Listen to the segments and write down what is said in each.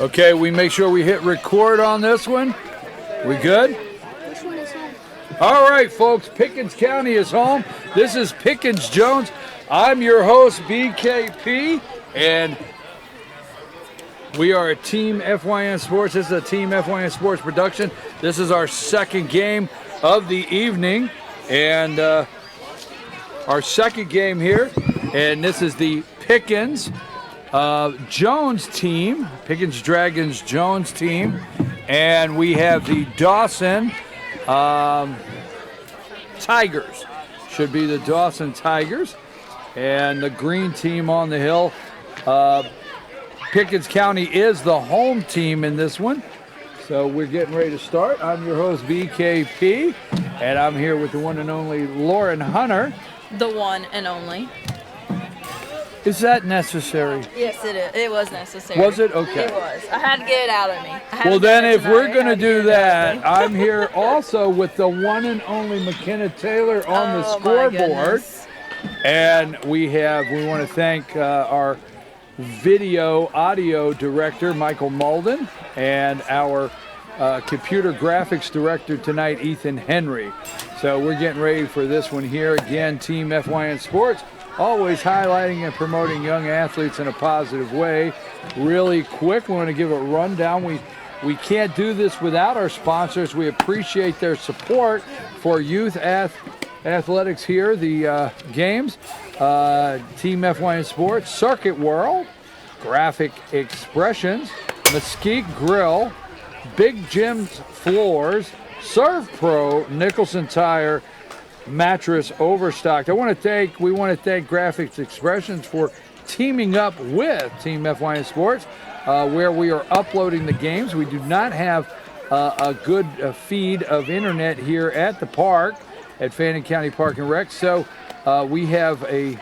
Okay, we make sure we hit record on this one. We good? Which one is home? All right, folks, Pickens County is home. This is Pickens Jones. I'm your host, BKP, and we are a Team FYN Sports. This is a Team FYN Sports production. This is our second game of the evening, and our second game here, and this is the Pickens Jones team, Pickens Dragons Jones team, and we have the Dawson Tigers. Should be the Dawson Tigers, and the green team on the hill. Pickens County is the home team in this one, so we're getting ready to start. I'm your host BKP, and I'm here with the one and only Lauren Hunter. The one and only. Is that necessary? Yes, it is. It was necessary. Was it? Okay. It was. I had to get it out of me. Well, then if we're going to do that, I'm here also with the one and only McKenna Taylor on the scoreboard. And we want to thank our audio director, Michael Malden, and our computer graphics director tonight, Ethan Henry. So we're getting ready for this one here. Again, Team FYN Sports, always highlighting and promoting young athletes in a positive way. Really quick, we want to give a rundown. We can't do this without our sponsors. We appreciate their support for youth athletics here, the games. Team FYN Sports, Circuit World, Graphic Expressions, Mesquite Grill, Big Jim's Floors, Serve Pro, Nicholson Tire, Mattress Overstocked. We want to thank Graphics Expressions for teaming up with Team FYN Sports, where we are uploading the games. We do not have a good feed of internet here at the park at Fannin County Park and Rec, so we have a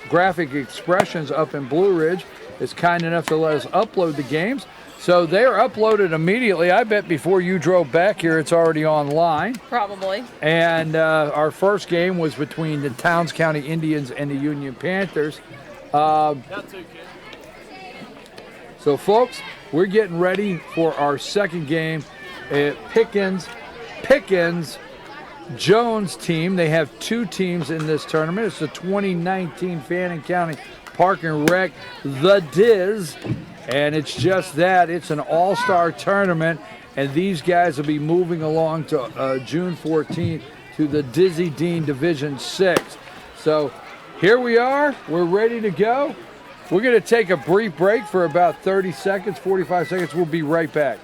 Graphic Expressions up in Blue Ridge is kind enough to let us upload the games. So they are uploaded immediately. I bet before you drove back here, it's already online. Probably. And our first game was between the Towns County Indians and the Union Panthers. So, folks, we're getting ready for our second game. Pickens Jones team. They have two teams in this tournament. It's the 2019 Fannin County Park and Rec, the Diaz. And it's just that. It's an all-star tournament, and these guys will be moving along to June 14th to the Dizzy Dean Division 6. So here we are. We're ready to go. We're going to take a brief break for about 30 seconds, 45 seconds. We'll be right back.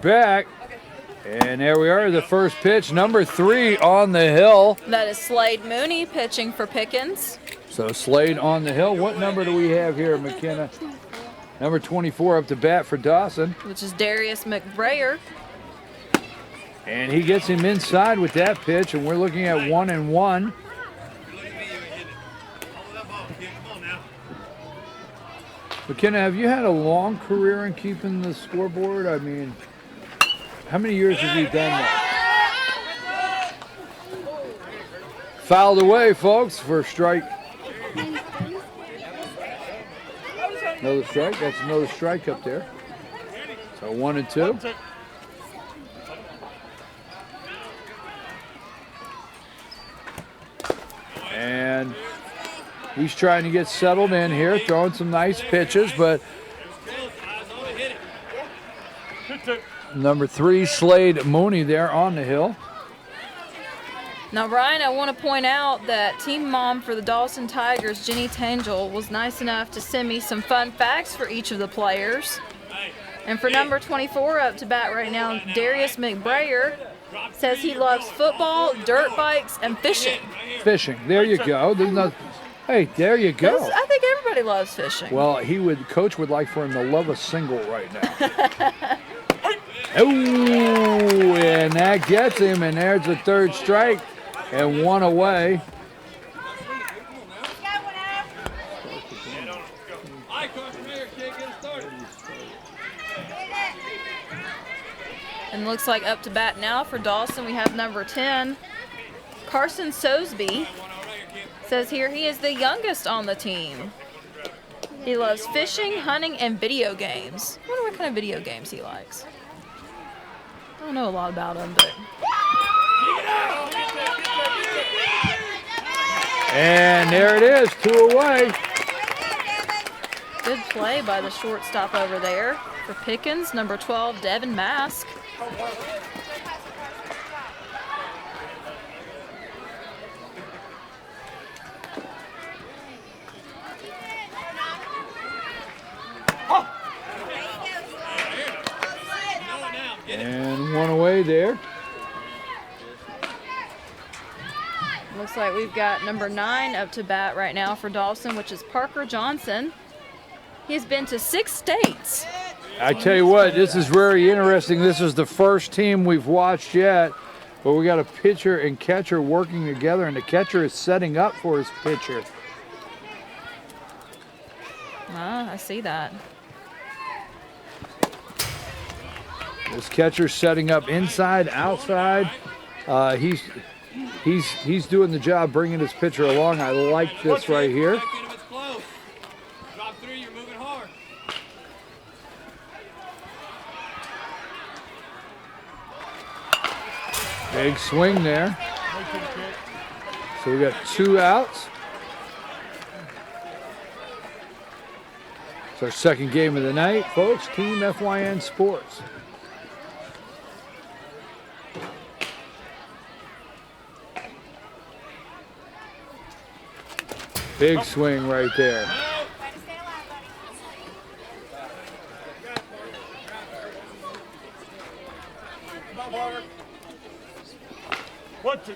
Back, and there we are, the first pitch, number 3 on the hill. That is Slade Mooney pitching for Pickens. So Slade on the hill. What number do we have here, McKenna? Number 24 up to bat for Dawson. Which is Darius McBrayer. And he gets him inside with that pitch, and we're looking at 1-1. McKenna, have you had a long career in keeping the scoreboard? I mean, how many years have you done that? Fouled away, folks, for strike. Another strike. That's another strike up there. So 1-2. And he's trying to get settled in here, throwing some nice pitches, but number 3, Slade Mooney there on the hill. Now, Ryan, I want to point out that team mom for the Dawson Tigers, Jenny Tangel, was nice enough to send me some fun facts for each of the players. And for number 24 up to bat right now, Darius McBrayer says he loves football, dirt bikes, and fishing. Fishing. There you go. There's no, hey, there you go. I think Everybody loves fishing. Well, Coach would like for him to love a single right now. Oh, and that gets him, and there's the third strike, and one away. And looks like up to bat now for Dawson, we have number 10, Carson Sosby. Says here he is the youngest on the team. He loves fishing, hunting, and video games. I wonder what kind of video games he likes. I don't know a lot about him, but. And there it is, 2 away. Good play by the shortstop over there for Pickens, number 12, Devin Mask. And one away there. Looks like we've got number 9 up to bat right now for Dawson, which is Parker Johnson. He's been to 6 states. I tell you what, this is very interesting. This is the first team we've watched yet, but we got a pitcher and catcher working together, and the catcher is setting up for his pitcher. I see that. This catcher's setting up inside, outside. He's doing the job bringing his pitcher along. I like this right here. Big swing there. So we got 2 outs. It's our second game of the night, folks. Team FYN Sports. Big swing right there. What to?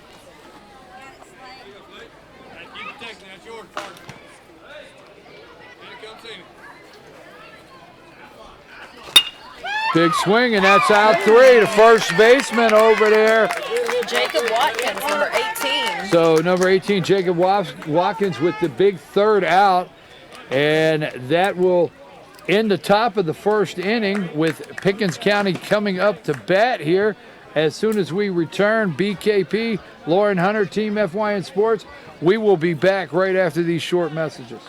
Big swing, and that's out 3. The first baseman over there. Jacob Watkins, number 18. So number 18, Jacob Watkins with the big 3rd out. And that will end the top of the first inning with Pickens County coming up to bat here. As soon as we return, BKP, Lauren Hunter, Team FYN Sports, we will be back right after these short messages.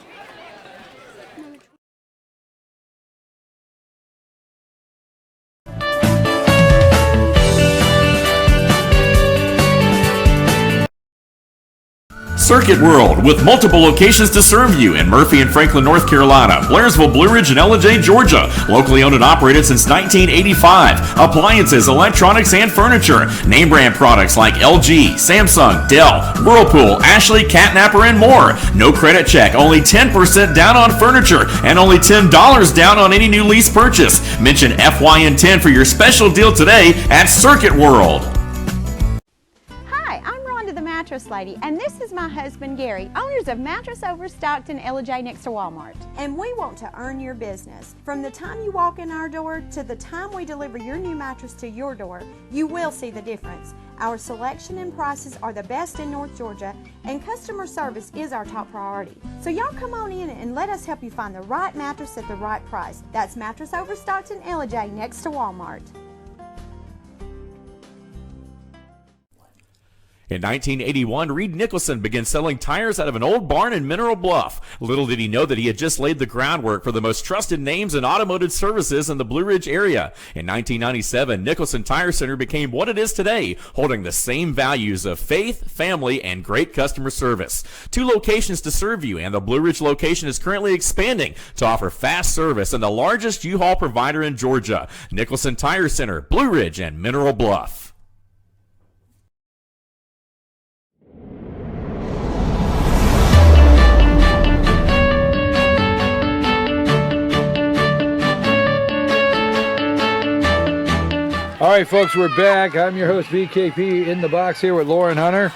Circuit World, with multiple locations to serve you in Murphy and Franklin, North Carolina, Blairsville, Blue Ridge, and Ellijay, Georgia. Locally owned and operated since 1985. Appliances, electronics, and furniture. Name brand products like LG, Samsung, Dell, Whirlpool, Ashley, Catnapper, and more. No credit check, only 10% down on furniture, and only $10 down on any new lease purchase. Mention FYN10 for your special deal today at Circuit World. Mattress Lady, and this is my husband Gary, owners of Mattress Overstocked in Ellijay next to Walmart. And we want to earn your business. From the time you walk in our door to the time we deliver your new mattress to your door, you will see the difference. Our selection and prices are the best in North Georgia, and customer service is our top priority. So y'all come on in and let us help you find the right mattress at the right price. That's Mattress Overstocked in Ellijay next to Walmart. In 1981, Reed Nicholson began selling tires out of an old barn in Mineral Bluff. Little did he know that he had just laid the groundwork for the most trusted names in automotive services in the Blue Ridge area. In 1997, Nicholson Tire Center became what it is today, holding the same values of faith, family, and great customer service. 2 locations to serve you, and the Blue Ridge location is currently expanding to offer fast service and the largest U-Haul provider in Georgia. Nicholson Tire Center, Blue Ridge, and Mineral Bluff. All right, folks, we're back. I'm your host, BKP, in the box here with Lauren Hunter,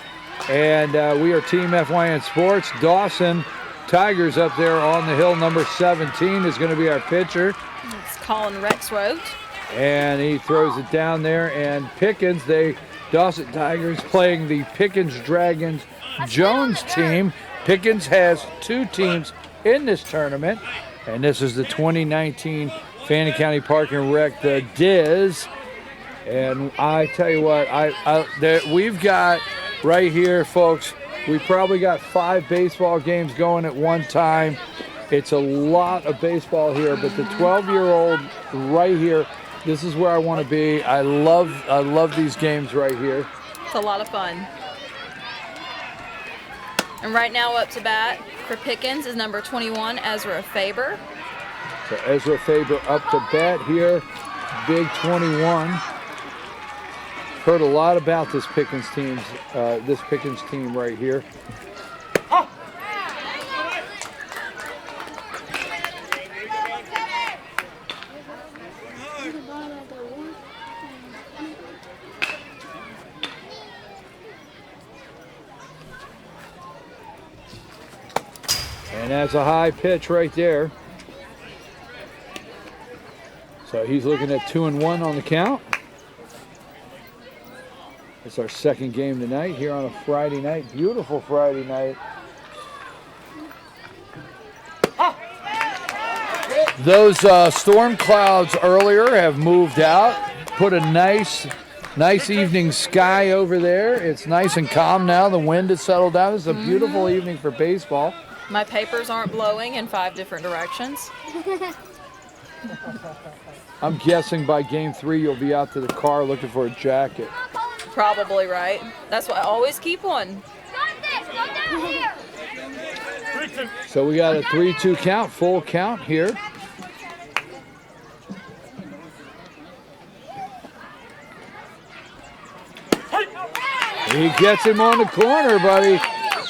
and we are Team FYN Sports. Dawson Tigers up there on the hill. Number 17 is going to be our pitcher. It's Colin Rexroth. And he throws it down there. And Pickens, Dawson Tigers playing the Pickens Dragons Jones team. Pickens has 2 teams in this tournament. And this is the 2019 Fannin County Park and Rec, the Diaz. And I tell you what, we've got right here, folks, we probably got 5 baseball games going at one time. It's a lot of baseball here, but the 12-year-old right here, this is where I want to be. I love these games right here. It's a lot of fun. And right now up to bat for Pickens is number 21, Ezra Faber. So Ezra Faber up to bat here, big 21. Heard a lot about this Pickens team right here. And that's a high pitch right there. So he's looking at 2-1 on the count. It's our second game tonight here on a Friday night. Beautiful Friday night. Those storm clouds earlier have moved out. Put a nice evening sky over there. It's nice and calm now. The wind has settled down. It's a beautiful evening for baseball. My papers aren't blowing in 5 different directions. I'm guessing by game 3 you'll be out to the car looking for a jacket. Probably right. That's why I always keep one. So we got a 3-2 count, full count here. He gets him on the corner, buddy.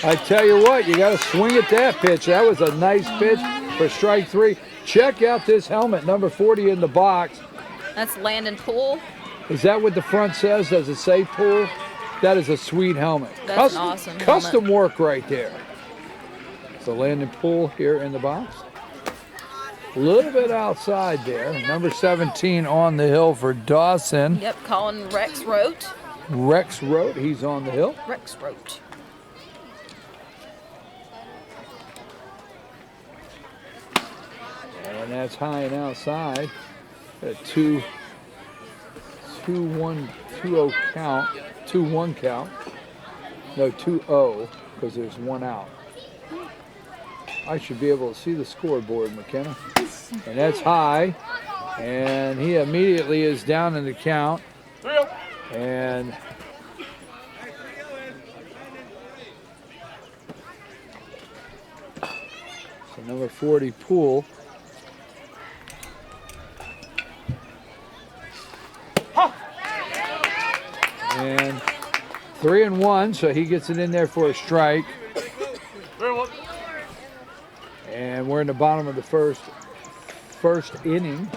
I tell you what, you got to swing at that pitch. That was a nice pitch for strike 3. Check out this helmet, number 40 in the box. That's Landon Poole. Is that what the front says? Does it say Poole? That is a sweet helmet. That's an awesome custom helmet. work right there. So Landon Poole here in the box. A little bit outside there. Number 17 on the hill for Dawson. Yep, Colin Rexroth. Rexroth, he's on the hill. Rexroth. And that's high and outside. A 2-1, 2-0 count. 2-1 count. No, 2-0, because there's one out. I should be able to see the scoreboard, McKenna. And that's high. And he immediately is down in the count. And so number 40, Poole. And 3-1, so he gets it in there for a strike. And we're in the bottom of the first inning.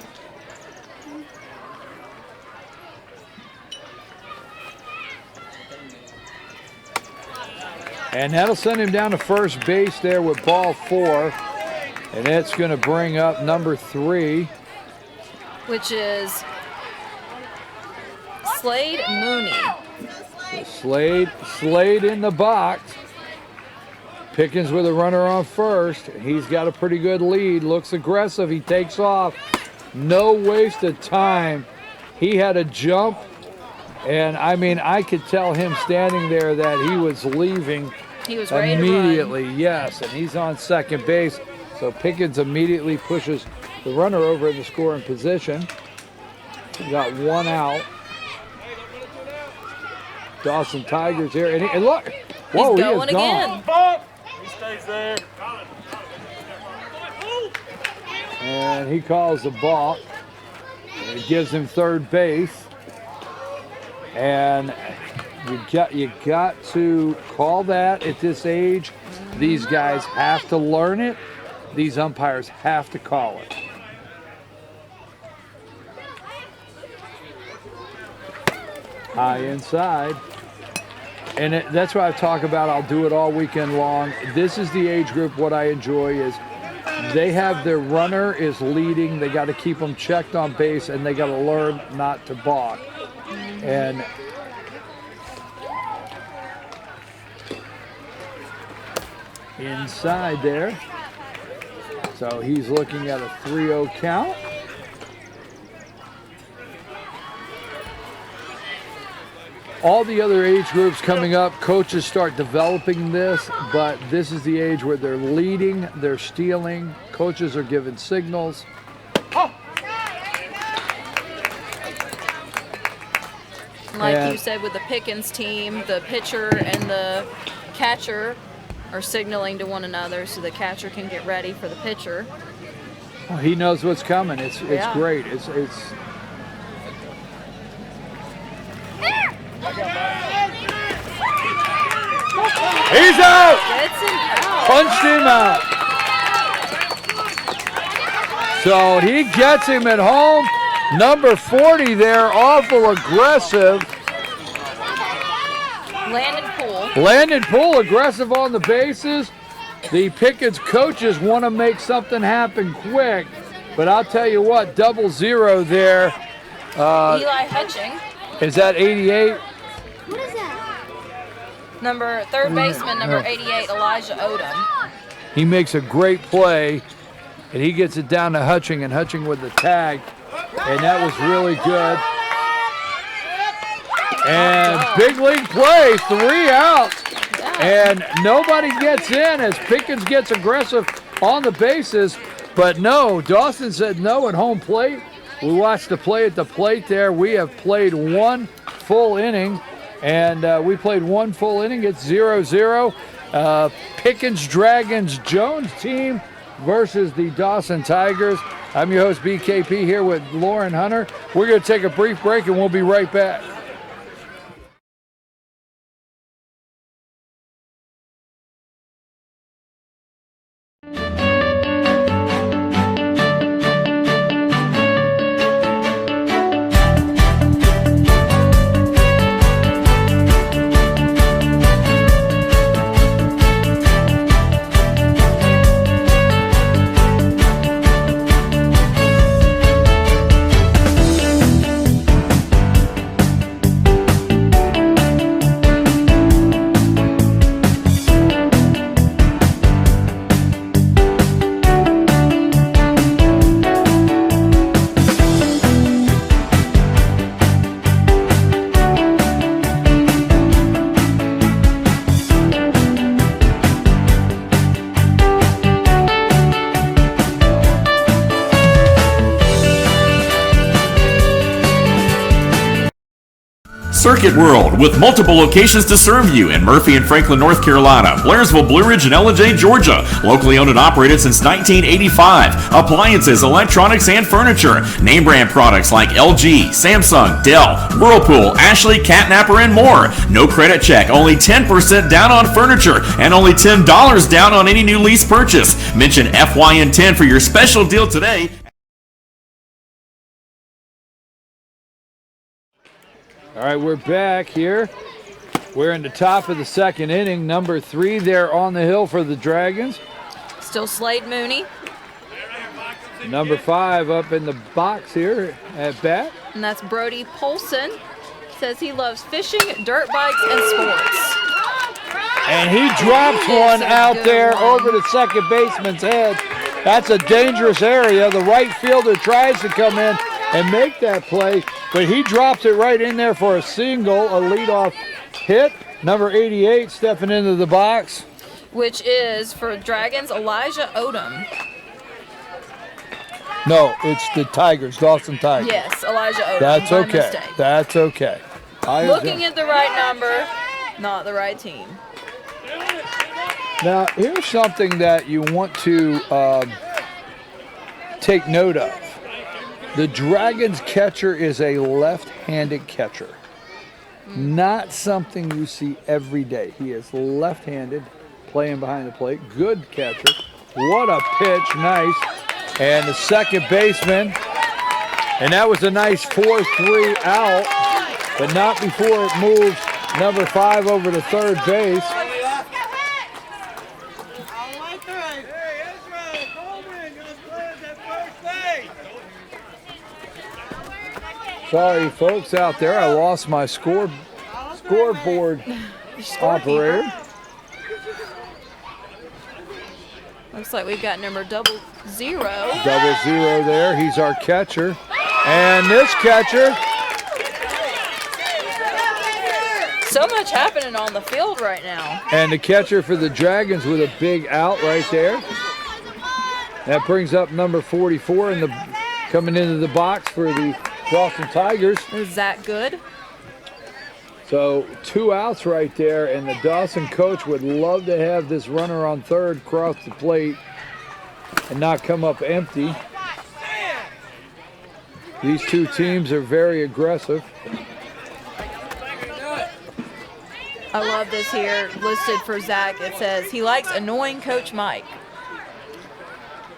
And that'll send him down to first base there with ball 4. And that's going to bring up number 3. Which is Slade Mooney. So Slade in the box. Pickens with a runner on first. He's got a pretty good lead. Looks aggressive. He takes off. No waste of time. He had a jump. And, I mean, I could tell him standing there that he was leaving He was ready immediately. to run. Yes, and he's on second base. So Pickens immediately pushes the runner over in the scoring position. We got one out. Dawson Tigers here. And look. Whoa, he's he going is gone. again. He stays there. And he calls the ball. And it gives him third base. And you got to call that at this age. These guys have to learn it. These umpires have to call it. High inside. that's what I talk about. I'll do it all weekend long. This is the age group. What I enjoy is they have their runner is leading. They got to keep them checked on base, and they got to learn not to balk. And inside there. So he's looking at a 3-0 count. All the other age groups coming up, coaches start developing this, but this is the age where they're leading, they're stealing, coaches are giving signals. Like you said with the Pickens team, the pitcher and the catcher are signaling to one another so the catcher can get ready for the pitcher. Oh, he knows what's coming. It's great. It's He's out! Gets him out. Punched him out. So he gets him at home. Number 40 there, awful aggressive. Landon Poole aggressive on the bases. The Pickens coaches want to make something happen quick, but I'll tell you what, 0-0 there. Eli Hutching. Is that 88? What is that? Third baseman, number 88, Elijah Odom. He makes a great play, and he gets it down to Hutching, and Hutching with the tag, and that was really good. And big league play, 3 outs, and nobody gets in as Pickens gets aggressive on the bases, but no, Dawson said no at home plate. We watched the play at the plate there. We have played one full inning, and we played one full inning. It's 0-0. Pickens Dragons Jones team versus the Dawson Tigers. I'm your host, BKP, here with Lauren Hunter. We're going to take a brief break, and we'll be right back. Circuit World, with multiple locations to serve you in Murphy and Franklin, North Carolina, Blairsville, Blue Ridge, and Ellijay, Georgia. Locally owned and operated since 1985. Appliances, electronics, and furniture. Name brand products like LG, Samsung, Dell, Whirlpool, Ashley, Catnapper, and more. No credit check, only 10% down on furniture, and only $10 down on any new lease purchase. Mention FYN10 for your special deal today. All right, we're back here. We're in the top of the second inning. Number 3 there on the hill for the Dragons. Still Slade Mooney. Number 5 up in the box here at bat. And that's Brody Polson. Says he loves fishing, dirt bikes, and sports. And he drops one out there over the second baseman's head. That's a dangerous area. The right fielder tries to come in and make that play, but he drops it right in there for a single, a leadoff hit. Number 88 stepping into the box. Which is, for Dragons, Elijah Odom. No, it's the Tigers, Dawson Tigers. Yes, Elijah Odom. That's My okay. mistake. That's okay. Looking at the right number, not the right team. Now, here's something that you want to take note of. The Dragons catcher is a left-handed catcher. Not something you see every day. He is left-handed, playing behind the plate. Good catcher. What a pitch. Nice. And the second baseman. And that was a nice 4-3 out, but not before it moves number 5 over to third base. Sorry, folks out there, I lost my scoreboard operator. Looks like we've got number 00. 00 there. He's our catcher. And this catcher. So much happening on the field right now. And the catcher for the Dragons with a big out right there. That brings up number 44 in the coming into the box for the Dawson Tigers. Is that good? So 2 outs right there, and the Dawson coach would love to have this runner on third cross the plate and not come up empty. These two teams are very aggressive. I love this here listed for Zach. It says he likes annoying Coach Mike.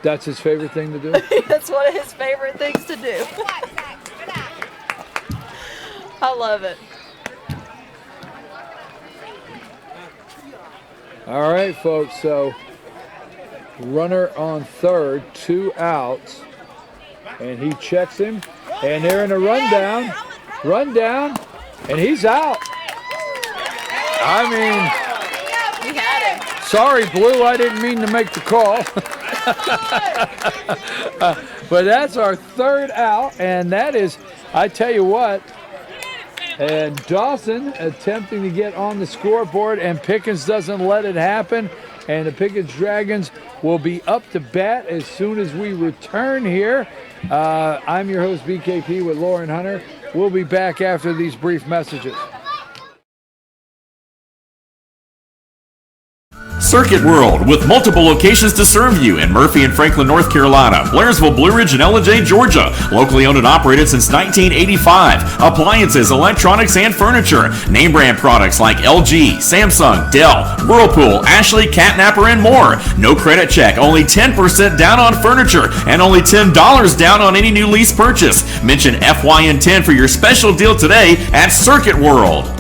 That's his favorite thing to do? That's one of his favorite things to do. I love it. All right, folks, so runner on third, 2 outs, and he checks him, and they're in a rundown, and he's out. I mean, He had him. sorry, Blue, I didn't mean to make the call. But that's our 3rd out, and that is, I tell you what, and Dawson attempting to get on the scoreboard, and Pickens doesn't let it happen. And the Pickens Dragons will be up to bat as soon as we return here. I'm your host, BKP, with Lauren Hunter. We'll be back after these brief messages. Circuit World, with multiple locations to serve you in Murphy and Franklin, North Carolina, Blairsville, Blue Ridge, and Ellijay, Georgia. Locally owned and operated since 1985. Appliances, electronics, and furniture. Name brand products like LG, Samsung, Dell, Whirlpool, Ashley, Catnapper, and more. No credit check, only 10% down on furniture, and only $10 down on any new lease purchase. Mention FYN10 for your special deal today at Circuit World.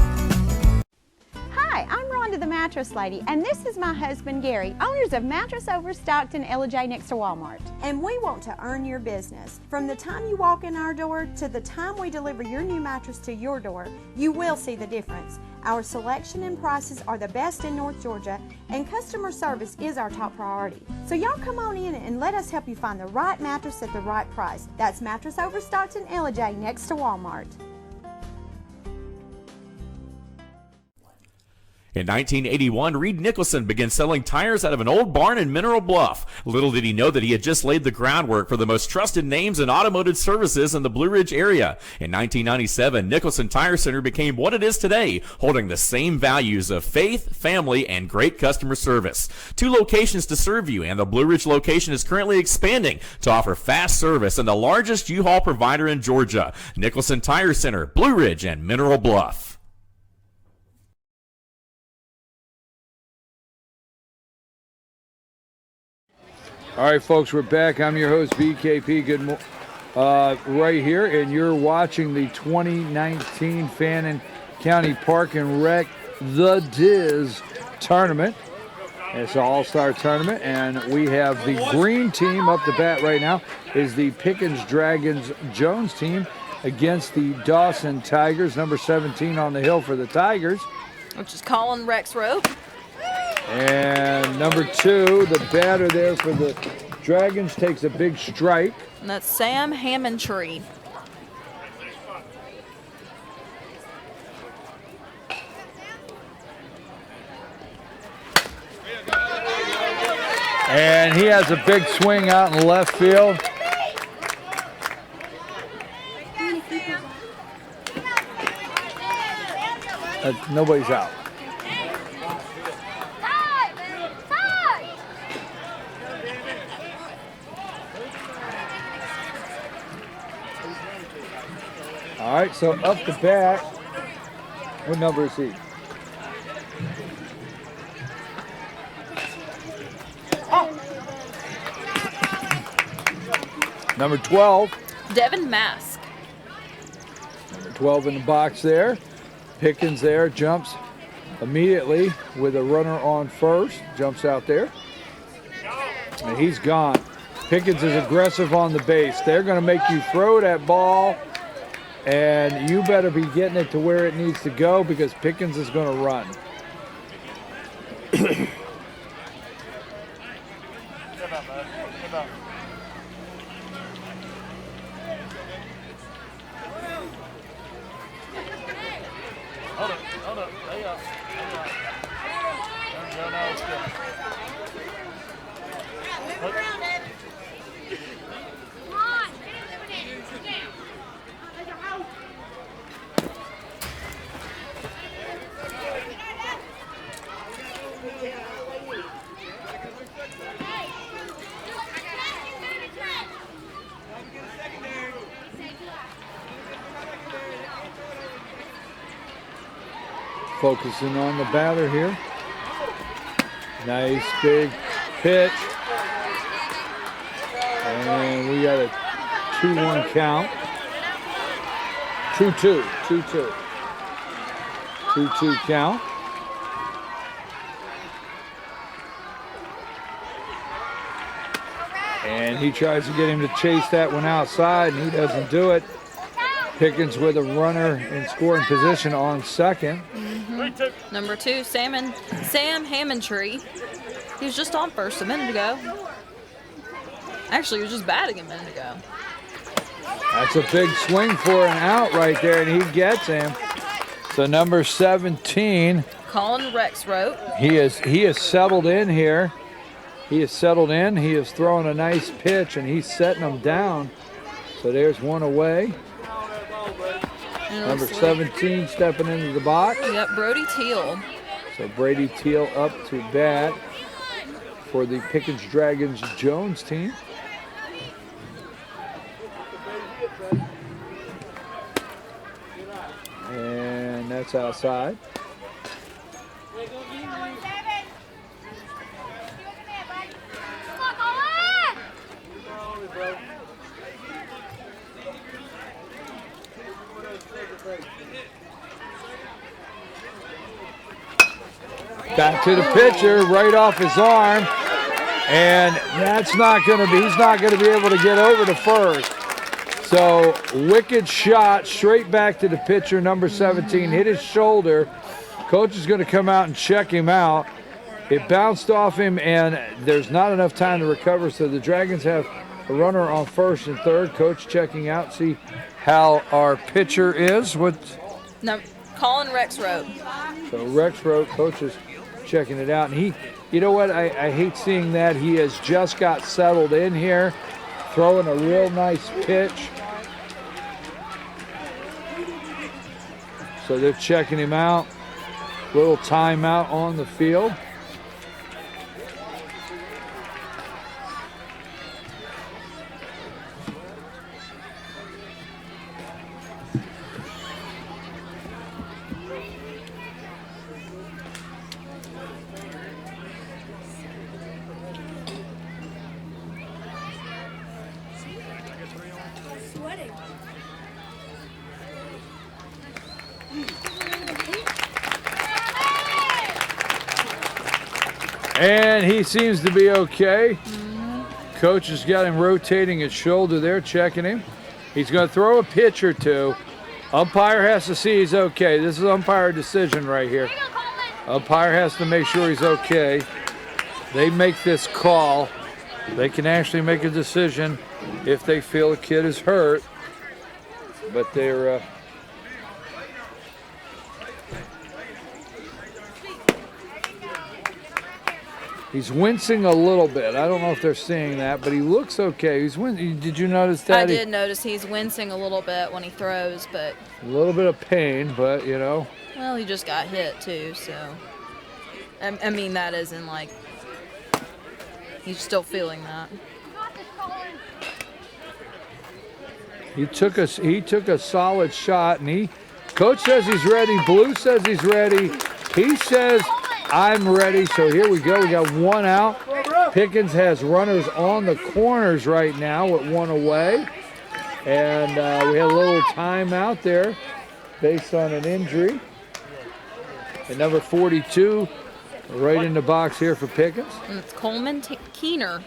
Mattress Lady, and this is my husband Gary, owners of Mattress Overstocked in Ellijay next to Walmart. And we want to earn your business. From the time you walk in our door to the time we deliver your new mattress to your door, you will see the difference. Our selection and prices are the best in North Georgia, and customer service is our top priority. So y'all come on in and let us help you find the right mattress at the right price. That's Mattress Overstocked in Ellijay next to Walmart. In 1981, Reed Nicholson began selling tires out of an old barn in Mineral Bluff. Little did he know that he had just laid the groundwork for the most trusted names in automotive services in the Blue Ridge area. In 1997, Nicholson Tire Center became what it is today, holding the same values of faith, family, and great customer service. 2 locations to serve you, and the Blue Ridge location is currently expanding to offer fast service and the largest U-Haul provider in Georgia. Nicholson Tire Center, Blue Ridge, and Mineral Bluff. All right, folks, we're back. I'm your host, BKP. Right here, and you're watching the 2019 Fannin County Park and Rec The Diaz tournament. It's an all-star tournament, and we have the green team up to bat right now is the Pickens Dragons Jones team against the Dawson Tigers, number 17 on the hill for the Tigers. Which is Colin Rexroth. And number 2, the batter there for the Dragons takes a big strike. And that's Sam Hammondtree. And he has a big swing out in left field. Nobody's out. All right, so up the bat, what number is he? Number 12. Devin Mask. Number 12 in the box there. Pickens there jumps immediately with a runner on first. Jumps out there. And he's gone. Pickens is aggressive on the base. They're going to make you throw that ball, and you better be getting it to where it needs to go because Pickens is going to run. Hold up. Lay up. There we go. Now it's good. Focusing on the batter here. Nice big pitch. And we got a 2-1 count. 2-2. 2-2 count. And he tries to get him to chase that one outside, and he doesn't do it. Pickens with a runner in scoring position on second. Number 2, Sam Hammondtree. He was just on first a minute ago. Actually, he was just batting a minute ago. That's a big swing for an out right there, and he gets him. So number 17. Colin Rexroth. He is settled in here. He is settled in. He is throwing a nice pitch, and he's setting them down. So there's one away. Number 17 stepping into the box. Yep, Brody Teal. So Brady Teal up to bat for the Pickens Dragons Jones team. And that's outside. Back to the pitcher, right off his arm, and that's not going to be, he's not going to be able to get over to first. So, wicked shot, straight back to the pitcher, number 17, hit his shoulder. Coach is going to come out and check him out. It bounced off him, and there's not enough time to recover, so the Dragons have a runner on first and third. Coach checking out, see how our pitcher is. No, Colin Rexroth. So Rexroth, coach is checking it out, and he, you know what, I hate seeing that. He has just got settled in here, throwing a real nice pitch. So they're checking him out. Little timeout on the field. And he seems to be okay. Coach has got him rotating his shoulder there, checking him. He's going to throw a pitch or two. Umpire has to see he's okay. This is umpire decision right here. Umpire has to make sure he's okay. They make this call. They can actually make a decision if they feel a kid is hurt. But they're... He's wincing a little bit. I don't know if they're seeing that, but he looks okay. He's Did you notice that? I did notice he's wincing a little bit when he throws, but... A little bit of pain, but, you know. Well, he just got hit, too, so... I mean, that isn't like... He's still feeling that. He took a solid shot, and Coach says he's ready. Blue says he's ready. He says... I'm ready, so here we go. We got one out. Pickens has runners on the corners right now with one away. And we had a little timeout there based on an injury. And number 42, right in the box here for Pickens. And it's Coleman Keener.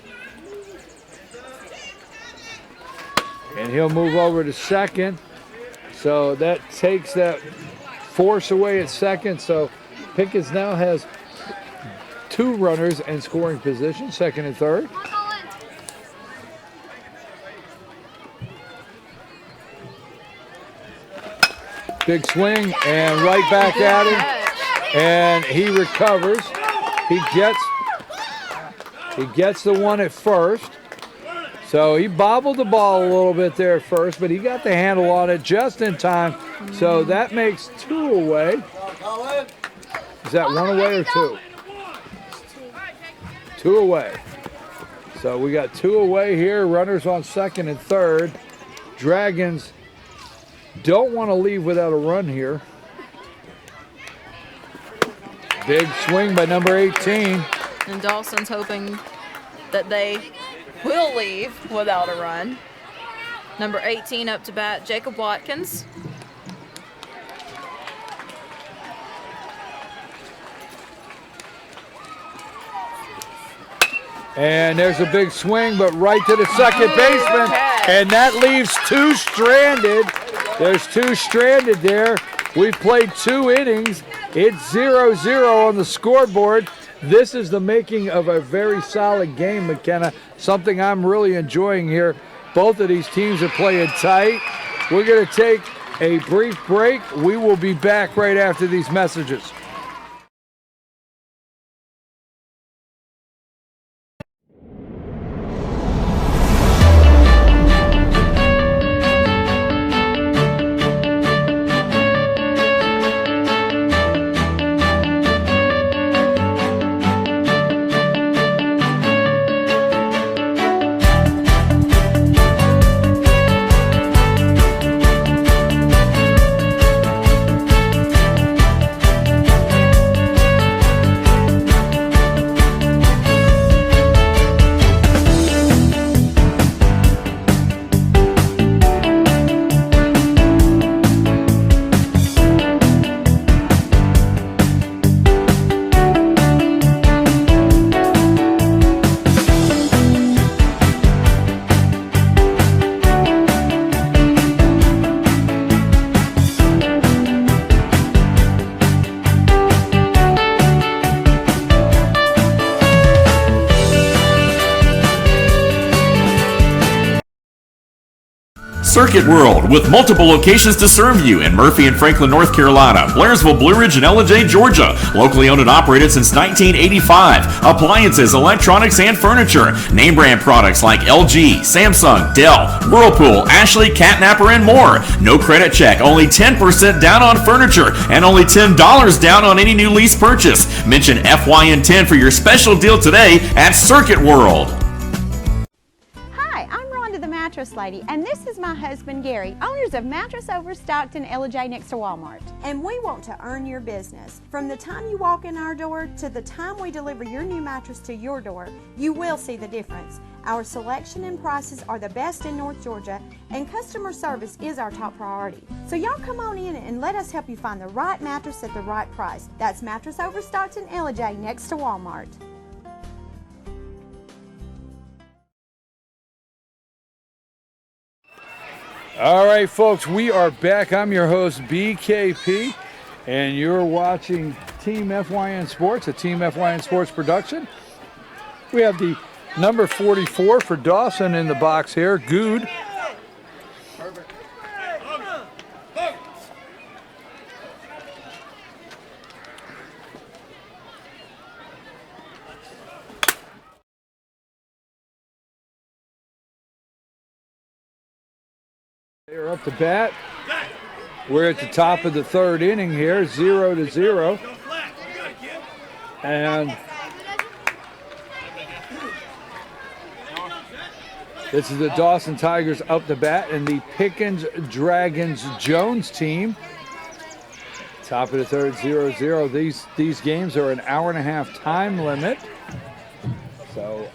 And he'll move over to second. So that takes that force away at second. So Pickens now has 2 runners in scoring position, second and third. Big swing and right back at him. And he recovers. He gets the one at first. So he bobbled the ball a little bit there at first, but he got the handle on it just in time. So that makes 2 away. Is that 1 away or 2? 2 away. So we got 2 away here. Runners on second and third. Dragons don't want to leave without a run here. Big swing by number 18. And Dawson's hoping that they will leave without a run. Number 18 up to bat, Jacob Watkins. And there's a big swing, but right to the second baseman. And that leaves 2 stranded. There's 2 stranded there. We've played 2 innings. It's 0-0 on the scoreboard. This is the making of a very solid game, McKenna. Something I'm really enjoying here. Both of these teams are playing tight. We're going to take a brief break. We will be back right after these messages. Circuit World, with multiple locations to serve you in Murphy and Franklin, North Carolina, Blairsville, Blue Ridge, and Ellijay, Georgia. Locally owned and operated since 1985. Appliances, electronics, and furniture. Name brand products like LG, Samsung, Dell, Whirlpool, Ashley, Catnapper, and more. No credit check, only 10% down on furniture, and only $10 down on any new lease purchase. Mention FYN10 for your special deal today at Circuit World. Mattress Lady, and this is my husband Gary, owners of Mattress Overstocked in Ellijay next to Walmart. And we want to earn your business. From the time you walk in our door to the time we deliver your new mattress to your door, you will see the difference. Our selection and prices are the best in North Georgia, and customer service is our top priority. So y'all come on in and let us help you find the right mattress at the right price. That's Mattress Overstocked in Ellijay next to Walmart. All right, folks, we are back. I'm your host, BKP, and you're watching Team FYN Sports, a Team FYN Sports production. We have the number 44 for Dawson in the box here, Good. They're up to bat. We're at the top of the third inning here, 0-0. And this is the Dawson Tigers up to bat and the Pickens Dragons Jones team. Top of the third, 0-0. These games are an hour and a half time limit. So,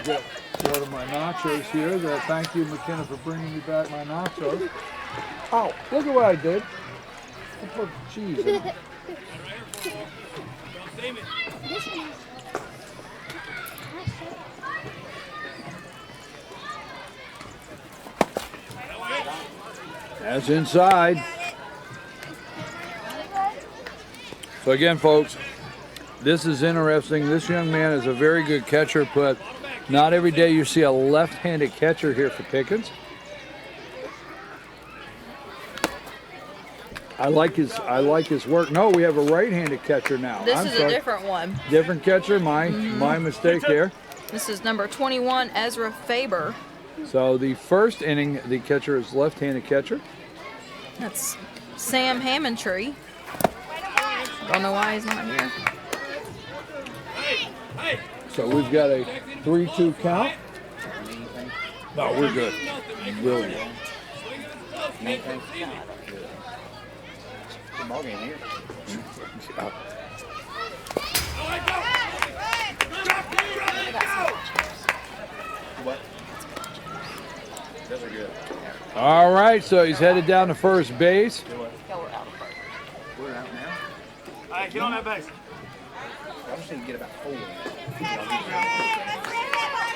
get one of my nachos here. Thank you, McKenna, for bringing me back my nachos. Oh, look at what I did. Put cheese in it. That's inside. So again, folks, this is interesting. This young man is a very good catcher, but not every day you see a left-handed catcher here for Pickens. I like his work. No, we have a right-handed catcher now. This is a different one. Different catcher. My mistake there. This is number 21, Ezra Faber. So the first inning, the catcher is left-handed catcher. That's Sam Hammondtree. Don't know why he's not here. So we've got a 3-2 count. No, we're good. Really good. Ball game here. Those are good. All right, so he's headed down to first base. We're out now. All right, get on that base. I just need to get about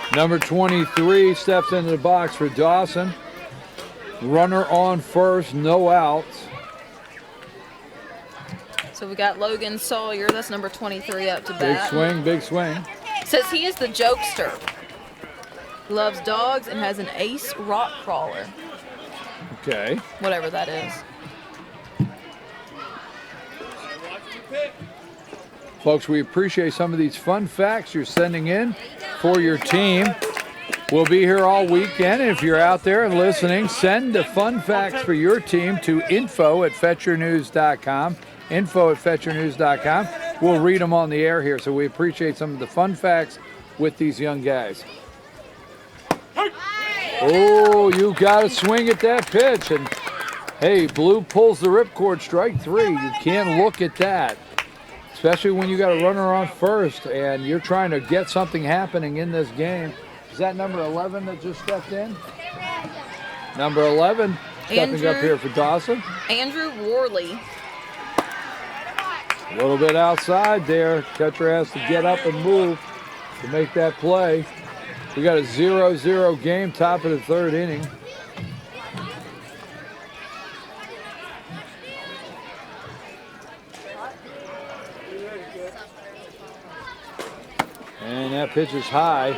4. Number 23 steps into the box for Dawson. Runner on first, no outs. So we got Logan Sawyer, that's number 23 up to Big bat. swing, big swing. Says he is the jokester. Loves dogs and has an ace rock crawler. Okay. Whatever that is. Folks, we appreciate some of these fun facts you're sending in for your team. We'll be here all weekend. If you're out there and listening, send the fun facts for your team to info@fetchernews.com. info@fetchernews.com. We'll read them on the air here, so we appreciate some of the fun facts with these young guys. Oh, you got to swing at that pitch. And, hey, Blue pulls the ripcord, strike 3. You can't look at that, especially when you got a runner on first and you're trying to get something happening in this game. Is that number 11 that just stepped in? Number 11 stepping up here for Dawson. Andrew Worley. A little bit outside there. Catcher has to get up and move to make that play. We got a 0-0 game, top of the third inning. And that pitch is high.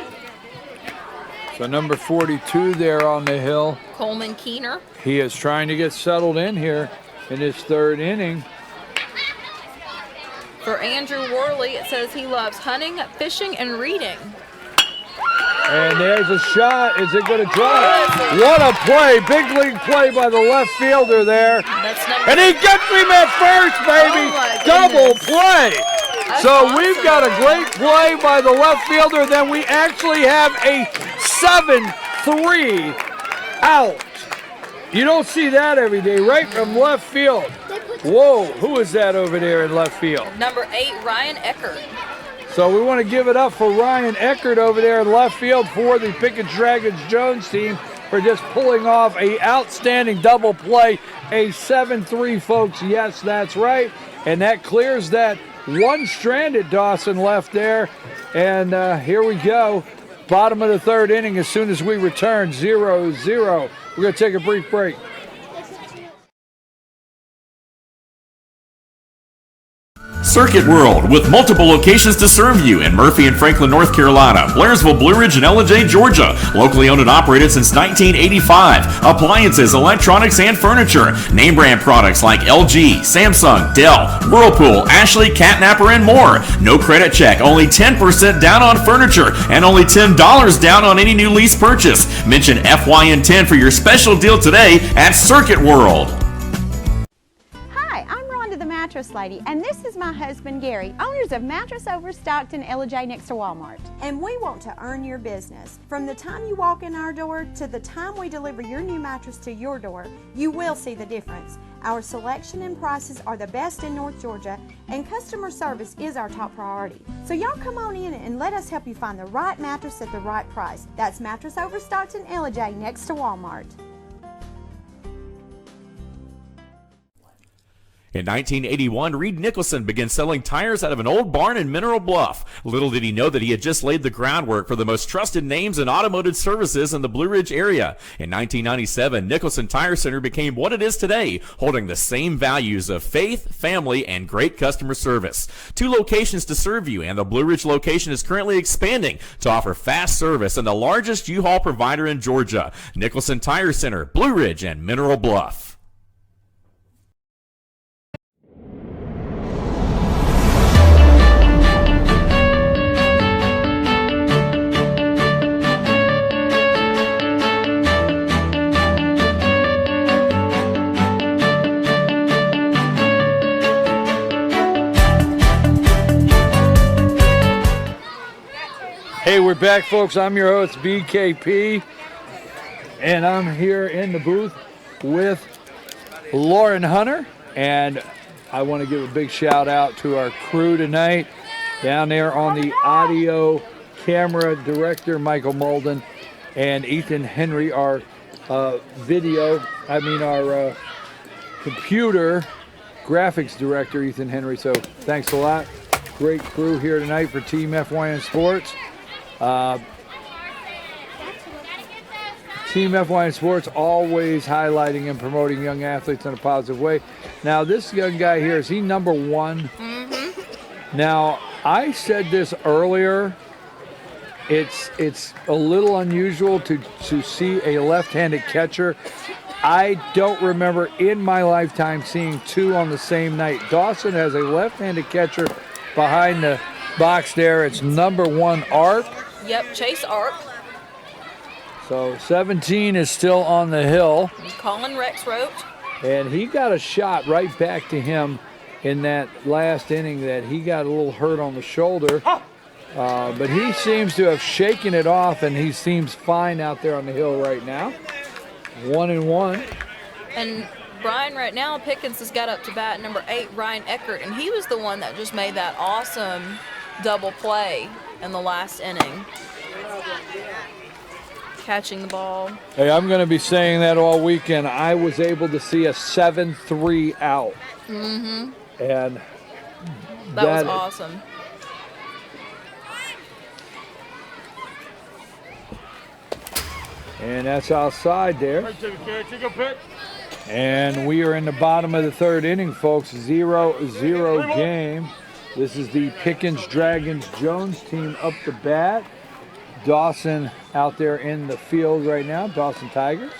So number 42 there on the hill. Coleman Keener. He is trying to get settled in here in his third inning. For Andrew Worley, it says he loves hunting, fishing, and reading. And there's a shot. Is it going to drop? What a play. Big league play by the left fielder there. And he gets him at first, baby. Oh Double play. That's So awesome. we've got a great play by the left fielder. Then we actually have a 7-3 out. You don't see that every day, right from left field. Whoa, who is that over there in left field? Number 8, Ryan Eckert. So we want to give it up for Ryan Eckert over there in left field for the Pickens Dragons Jones team for just pulling off a outstanding double play. A 7-3, folks. Yes, that's right. And that clears that one stranded Dawson left there. And here we go. Bottom of the third inning as soon as we return, 0-0. We're going to take a brief break. Circuit World, with multiple locations to serve you in Murphy and Franklin, North Carolina, Blairsville, Blue Ridge, and Ellijay, Georgia. Locally owned and operated since 1985. Appliances, electronics, and furniture. Name brand products like LG, Samsung, Dell, Whirlpool, Ashley, Catnapper, and more. No credit check, only 10% down on furniture, and only $10 down on any new lease purchase. Mention FYN10 for your special deal today at Circuit World. Hi, I'm Rhonda the Mattress Lady, and this is my husband Gary, owners of Mattress Overstocked in Ellijay next to Walmart. And we want to earn your business. From the time you walk in our door to the time we deliver your new mattress to your door, you will see the difference. Our selection and prices are the best in North Georgia, and customer service is our top priority. So y'all come on in and let us help you find the right mattress at the right price. That's Mattress Overstocked in Ellijay next to Walmart. In 1981, Reed Nicholson began selling tires out of an old barn in Mineral Bluff. Little did he know that he had just laid the groundwork for the most trusted names in automotive services in the Blue Ridge area. In 1997, Nicholson Tire Center became what it is today, holding the same values of faith, family, and great customer service. 2 locations to serve you, and the Blue Ridge location is currently expanding to offer fast service and the largest U-Haul provider in Georgia. Nicholson Tire Center, Blue Ridge, and Mineral Bluff. Hey, we're back, folks. I'm your host, BKP, and I'm here in the booth with Lauren Hunter, and I want to give a big shout out to our crew tonight down there on the audio camera director, Michael Molden, and Ethan Henry, our our computer graphics director, Ethan Henry. So thanks a lot. Great crew here tonight for Team FYN Sports. Team FYN Sports always highlighting and promoting young athletes in a positive way. Now, this young guy here, is he number 1? Mm-hmm. Now, I said this earlier. It's a little unusual to see a left-handed catcher. I don't remember in my lifetime seeing 2 on the same night. Dawson has a left-handed catcher behind the box there. It's number 1, Arp. Yep, Chase Arp. So 17 is still on the hill. Colin Rexroth. And he got a shot right back to him in that last inning that he got a little hurt on the shoulder. But he seems to have shaken it off, and he seems fine out there on the hill right now. 1-1. And Brian, right now, Pickens has got up to bat number 8, Ryan Eckert, and he was the one that just made that awesome double play in the last inning. Catching the ball. Hey, I'm going to be saying that all weekend. I was able to see a 7-3 out. Mm-hmm. And that was awesome. And that's outside there. And we are in the bottom of the 3rd inning, folks. 0-0 game. This is the Pickens Dragons Jones team up to bat. Dawson out there in the field right now. Dawson Tigers.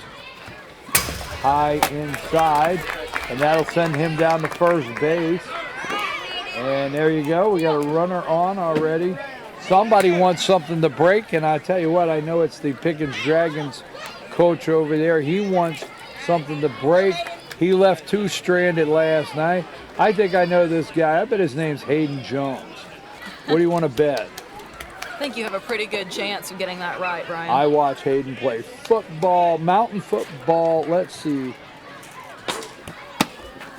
High inside. And that'll send him down to first base. And there you go. We got a runner on already. Somebody wants something to break, and I tell you what, I know it's the Pickens Dragons coach over there. He wants something to break. He left 2 stranded last night. I think I know this guy. I bet his name's Hayden Jones. What do you want to bet? I think you have a pretty good chance of getting that right, Ryan. I watch Hayden play football, mountain football. Let's see.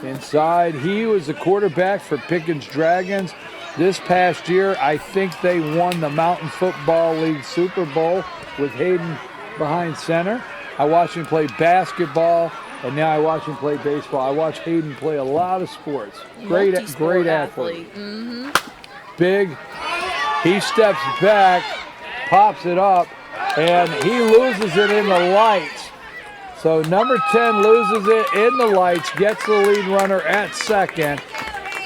Inside, he was the quarterback for Pickens Dragons. This past year, I think they won the Mountain Football League Super Bowl with Hayden behind center. I watched him play basketball, and now I watch him play baseball. I watch Hayden play a lot of sports. Great athlete. Mm-hmm. Big. He steps back, pops it up, and he loses it in the lights. So number 10 loses it in the lights, gets the lead runner at second.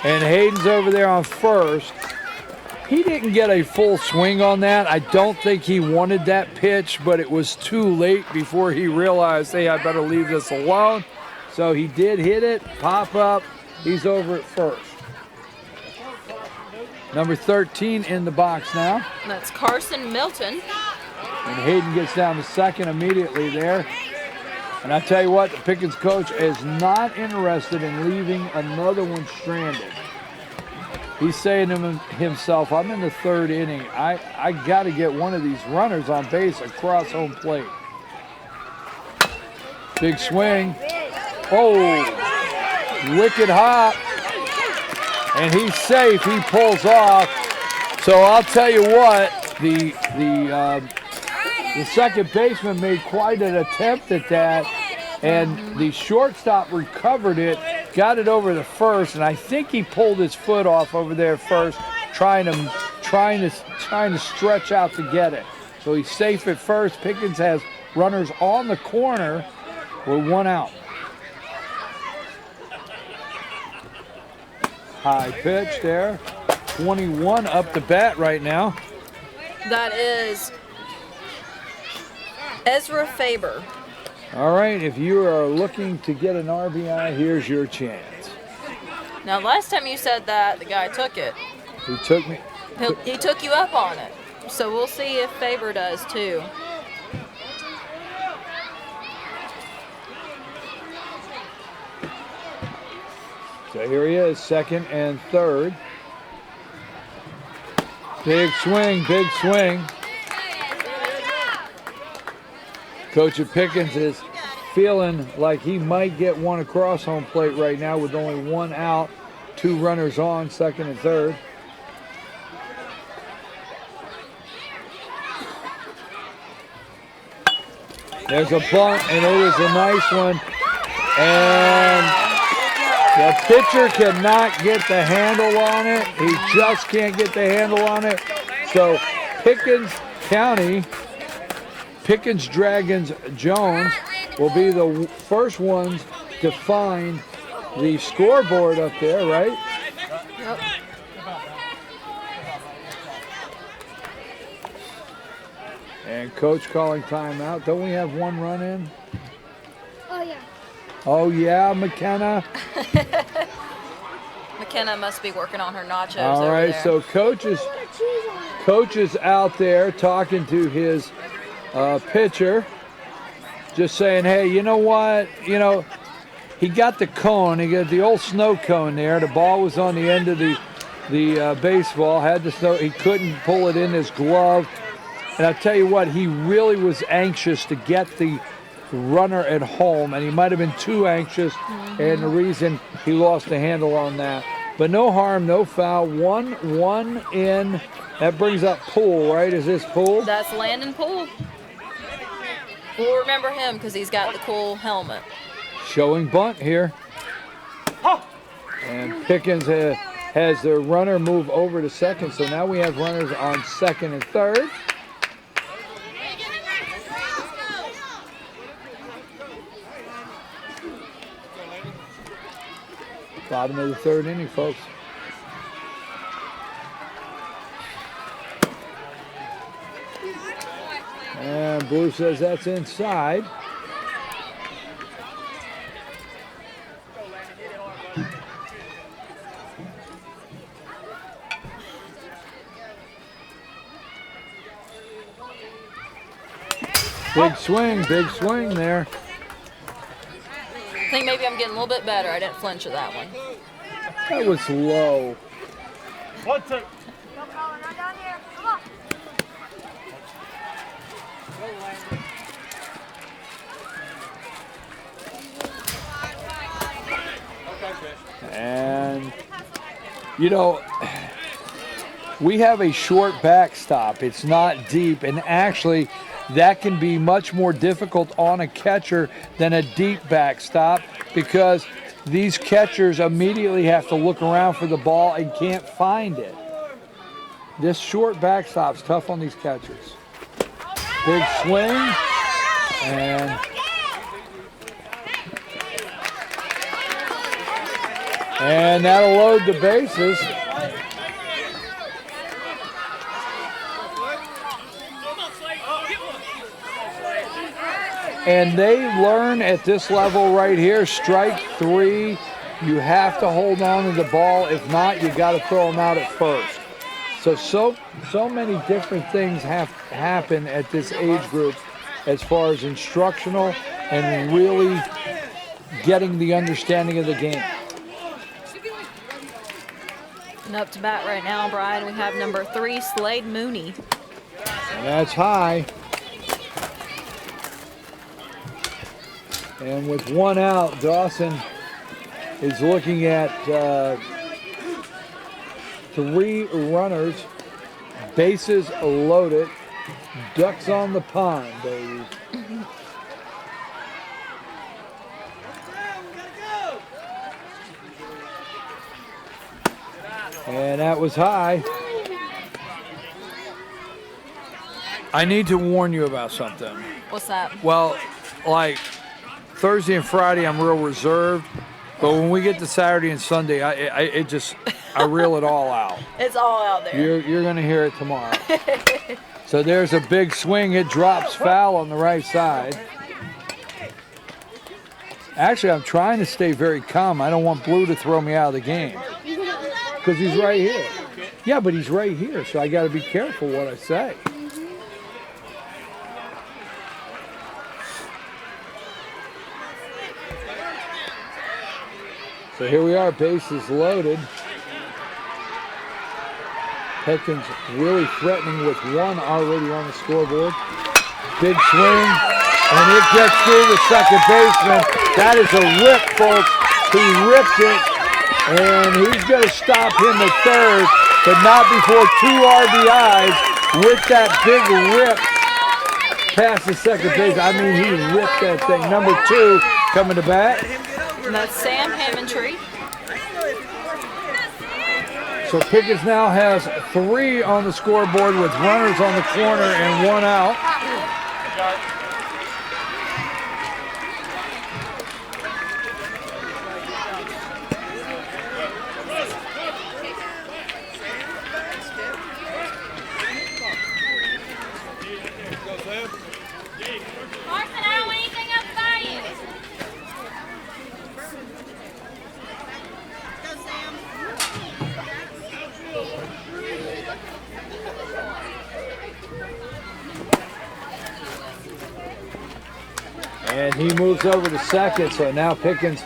And Hayden's over there on first. He didn't get a full swing on that. I don't think he wanted that pitch, but it was too late before he realized, hey, I better leave this alone. So he did hit it, pop up. He's over at first. Number 13 in the box now. That's Carson Milton. And Hayden gets down to second immediately there. And I tell you what, the Pickens coach is not interested in leaving another one stranded. He's saying to himself, I'm in the 3rd inning. I got to get one of these runners on base across home plate. Big swing. Oh, wicked hop. And he's safe. He pulls off. So I'll tell you what, the second baseman made quite an attempt at that, and the shortstop recovered it got it over the first, and I think he pulled his foot off over there first, trying to stretch out to get it. So he's safe at first. Pickens has runners on the corner with 1 out. High pitch there. 21 up the bat right now. That is Ezra Faber. All right, if you are looking to get an RBI, here's your chance. Now, last time you said that, the guy took it. He took me. He took you up on it. So we'll see if Faber does too. So here he is, second and third. Big swing, big swing. Coach of Pickens is feeling like he might get one across home plate right now with only 1 out, 2 runners on, second and third. There's a bunt, and it is a nice one. And the pitcher cannot get the handle on it. He just can't get the handle on it. So Pickens County, Pickens Dragons Jones will be the first ones to find the scoreboard up there, right? Yep. And coach calling timeout. Don't we have 1 run in? Oh, yeah. Oh, yeah, McKenna. McKenna must be working on her nachos All over right, there. so coach is out there talking to his pitcher, just saying, hey, you know what? You know, he got the cone. He got the old snow cone there. The ball was on the end of the baseball. Had the snow. He couldn't pull it in his glove. And I'll tell you what, he really was anxious to get the runner at home, and he might have been too anxious, and the reason he lost the handle on that. But no harm, no foul. 1 in. That brings up Poole, right? Is this Poole? That's Landon Poole. We'll remember him because he's got the cool helmet. Showing bunt here. And Pickens has their runner move over to second, so now we have runners on second and third. Bottom of the third inning, folks. And Blue says that's inside. Big swing there. I think maybe I'm getting a little bit better. I didn't flinch at that one. That was low. 1, 2. And, you know, we have a short backstop. It's not deep, and actually that can be much more difficult on a catcher than a deep backstop because these catchers immediately have to look around for the ball and can't find it. This short backstop's tough on these catchers. Big swing, and that'll load the bases. And they learn at this level right here, strike 3, you have to hold on to the ball. If not, you got to throw them out at first. So many different things have to happen at this age group as far as instructional and really getting the understanding of the game. And up to bat right now, Brian, we have number 3, Slade Mooney. And that's high. And with 1 out, Dawson is looking at 3 runners, bases loaded, ducks on the pond, baby. And that was high. I need to warn you about something. What's that? Well, like Thursday and Friday, I'm real reserved. But when we get to Saturday and Sunday, I reel it all out. It's all out there. You're going to hear it tomorrow. So there's a big swing. It drops foul on the right side. Actually, I'm trying to stay very calm. I don't want Blue to throw me out of the game. Because he's right here. Yeah, but he's right here, so I got to be careful what I say. So here we are, bases loaded. Pickens really threatening with one already on the scoreboard. Big swing, and it gets through the second baseman. That is a rip, folks. He ripped it, and he's going to stop him at third, but not before 2 RBIs with that big rip past the second base. I mean, he ripped that thing. Number 2 coming to bat. And that's Sam Hammondtree. So Pickens now has 3 on the scoreboard with runners on the corner and 1 out. And he moves over to second, so now Pickens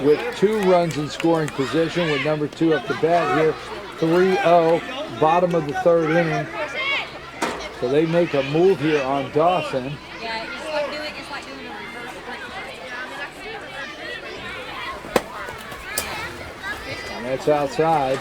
with 2 runs in scoring position with number 2 up the bat here. 3-0, bottom of the 3rd inning. So they make a move here on Dawson. And that's outside.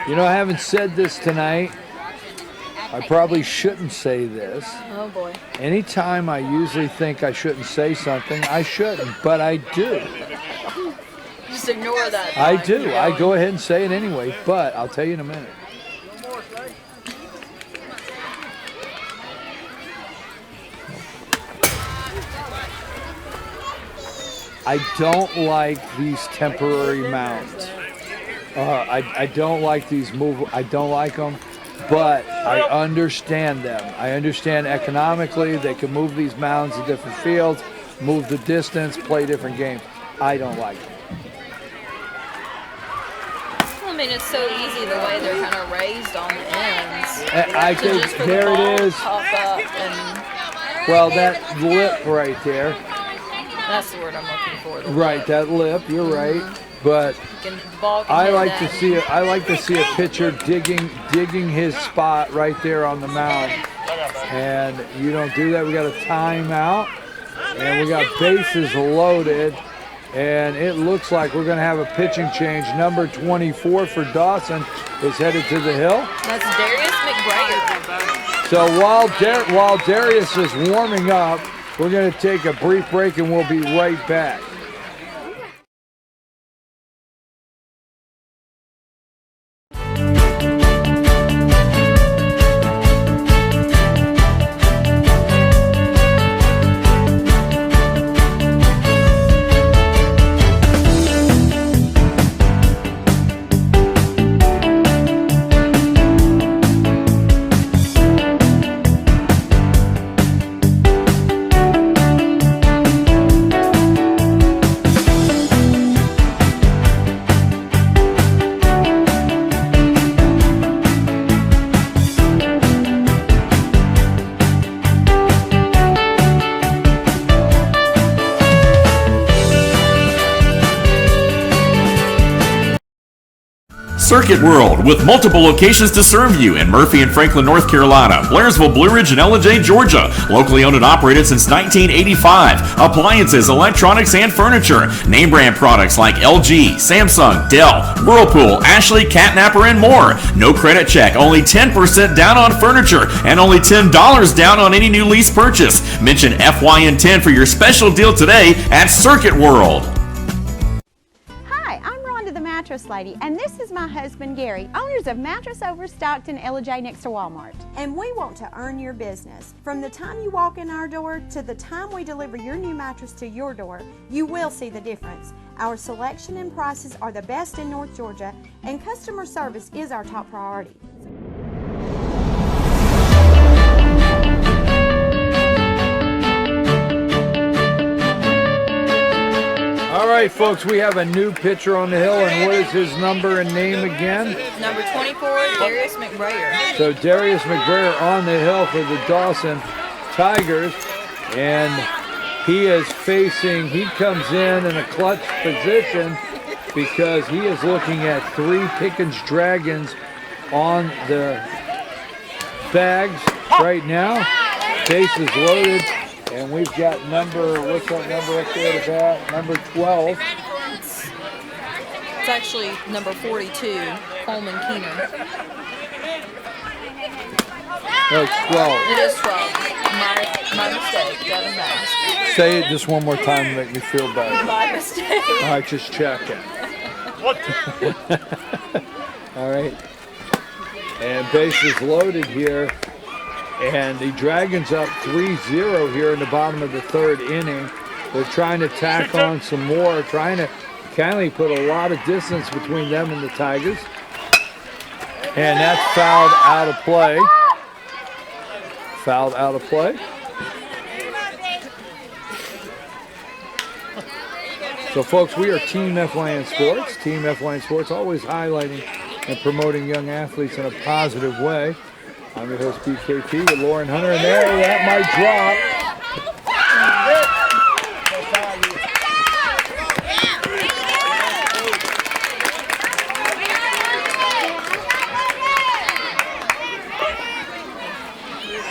You know, I haven't said this tonight. I probably shouldn't say this. Oh, boy. Anytime I usually think I shouldn't say something, I shouldn't, but I do. Just ignore that. I do. I go ahead and say it anyway, but I'll tell you in a minute. I don't like these temporary mounds. I don't like these I don't like them, but I understand them. I understand economically they can move these mounds to different fields, move the distance, play different games. I don't like them. I mean, it's so easy the way they're kind of raised on the ends. I think there it is. Well, that lip right there. That's the word I'm looking for. Right, that lip. You're right, but I like to see it. I like to see a pitcher digging his spot right there on the mound, and you don't do that. We got a timeout, and we got bases loaded, and it looks like we're going to have a pitching change. Number 24 for Dawson is headed to the hill. That's Darius McBride. So while Darius is warming up, we're going to take a brief break, and we'll be right back. Circuit World, with multiple locations to serve you in Murphy and Franklin, North Carolina, Blairsville, Blue Ridge, and Ellijay, Georgia. Locally owned and operated since 1985. Appliances, electronics, and furniture. Name brand products like LG, Samsung, Dell, Whirlpool, Ashley, Catnapper, and more. No credit check, only 10% down on furniture, and only $10 down on any new lease purchase. Mention FYN10 for your special deal today at Circuit World. Hi, I'm Rhonda the Mattress Lady, and this is my husband Gary, owners of Mattress Overstocked in Ellijay next to Walmart. And we want to earn your business. From the time you walk in our door to the time we deliver your new mattress to your door, you will see the difference. Our selection and prices are the best in North Georgia, and customer service is our top priority. All right, folks, we have a new pitcher on the hill, and what is his number and name again? Number 24, Darius McBrayer. So Darius McBrayer on the hill for the Dawson Tigers, and he comes in a clutch position because he is looking at 3 Pickens Dragons on the bags right now. Bases loaded. And we've got what's that number up there to bat? Number 12. It's actually number 42, Coleman Keener. No, it's 12. It is 12. My mistake, Devin Mask. Say it just one more time to make me feel better. My mistake. All right, just check it. All right. And bases loaded here. And the Dragons up 3-0 here in the bottom of the 3rd inning. They're trying to tack on some more, trying to kind of put a lot of distance between them and the Tigers. And that's fouled out of play. Fouled out of play. So, folks, we are Team FYN Sports. Team FYN Sports, always highlighting and promoting young athletes in a positive way. I'm your host, BKP, with Lauren Hunter, and there, that might drop.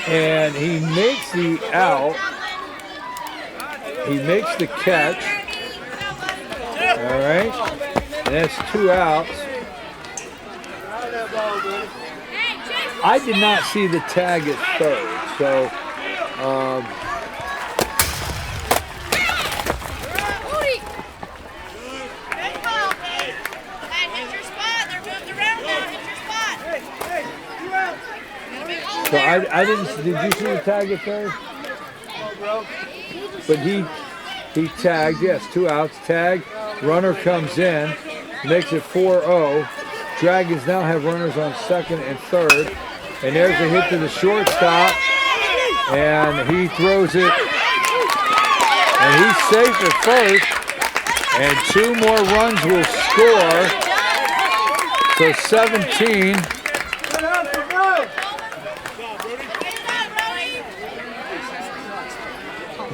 And he makes the out. He makes the catch. All right. And that's 2 outs. I did not see the tag at 3rd, so so I didn't. Did you see the tag at 3rd? But he tagged. Yes, 2 outs. Tag. Runner comes in, makes it 4-0. Dragons now have runners on 2nd and 3rd. And there's a hit to the shortstop. And he throws it. And he's safe at 1st. And 2 more runs will score. So 17.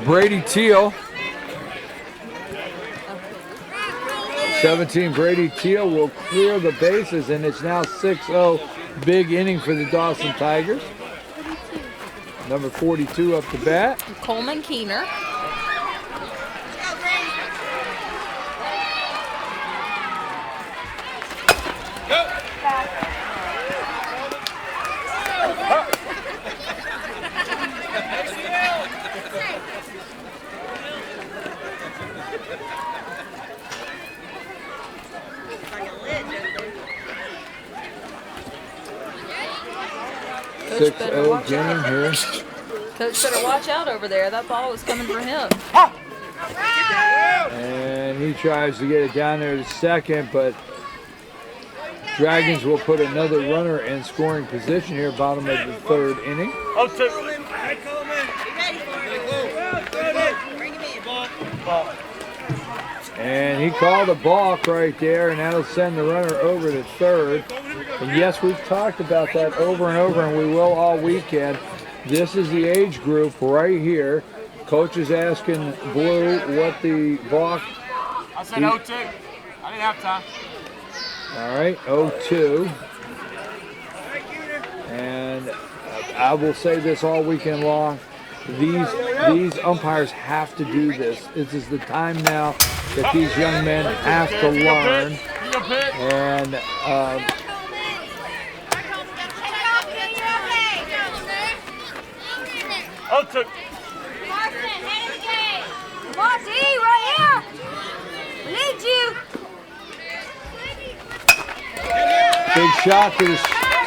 Brady Teal. 17, Brady Teal will clear the bases, and it's now 6-0. Big inning for the Dawson Tigers. Number 42 up to bat. Coleman Keener. Coach better watch out. Here. Coach better watch out over there. That ball is coming for him. And he tries to get it down there to 2nd, but Dragons will put another runner in scoring position here, bottom of the 3rd inning. And he called a balk right there, and that'll send the runner over to 3rd. And yes, we've talked about that over and over, and we will all weekend. This is the age group right here. Coach is asking Blue what the balk. I said 0-2. I didn't have time. All right, 0-2. And I will say this all weekend long. These umpires have to do this. This is the time now that these young men have to learn. And Marty, right here. We need you. big shot to the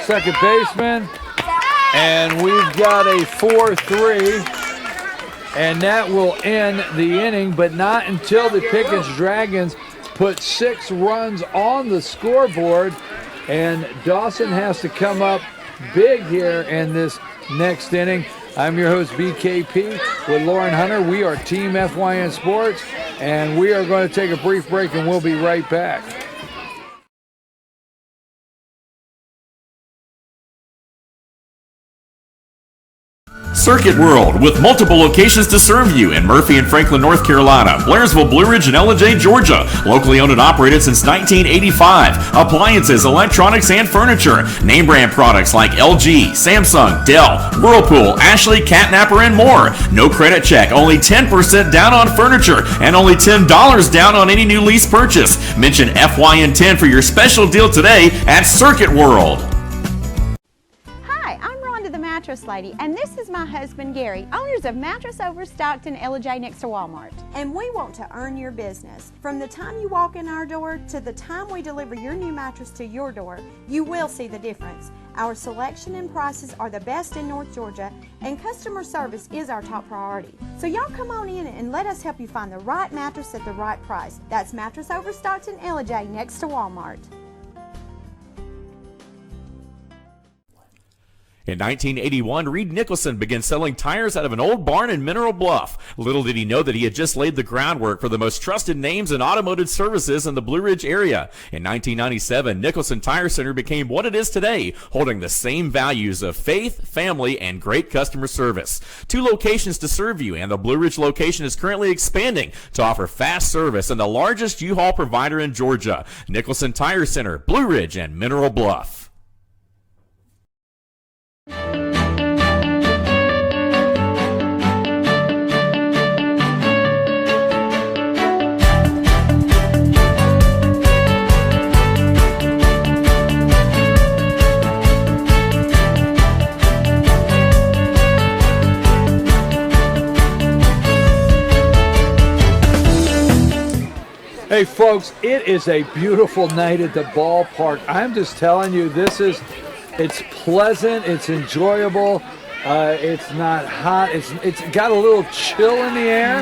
second baseman. And we've got a 4-3. And that will end the inning, but not until the Pickens Dragons put 6 runs on the scoreboard. And Dawson has to come up big here in this next inning. I'm your host, BKP, with Lauren Hunter. We are Team FYN Sports, and we are going to take a brief break, and we'll be right back. Circuit World, with multiple locations to serve you in Murphy and Franklin, North Carolina, Blairsville, Blue Ridge, and Ellijay, Georgia. Locally owned and operated since 1985. Appliances, electronics, and furniture. Name brand products like LG, Samsung, Dell, Whirlpool, Ashley, Catnapper, and more. No credit check, only 10% down on furniture, and only $10 down on any new lease purchase. Mention FYN10 for your special deal today at Circuit World. Mattress Lady, and this is my husband Gary, owners of Mattress Overstocked in Ellijay next to Walmart. And we want to earn your business. From the time you walk in our door to the time we deliver your new mattress to your door, you will see the difference. Our selection and prices are the best in North Georgia, and customer service is our top priority. So y'all come on in and let us help you find the right mattress at the right price. That's Mattress Overstocked in Ellijay next to Walmart. In 1981, Reed Nicholson began selling tires out of an old barn in Mineral Bluff. Little did he know that he had just laid the groundwork for the most trusted names in automotive services in the Blue Ridge area. In 1997, Nicholson Tire Center became what it is today, holding the same values of faith, family, and great customer service. 2 locations to serve you, and the Blue Ridge location is currently expanding to offer fast service and the largest U-Haul provider in Georgia. Nicholson Tire Center, Blue Ridge, and Mineral Bluff. Hey folks, it is a beautiful night at the ballpark. I'm just telling you, it's pleasant, it's enjoyable, it's not hot, it's got a little chill in the air.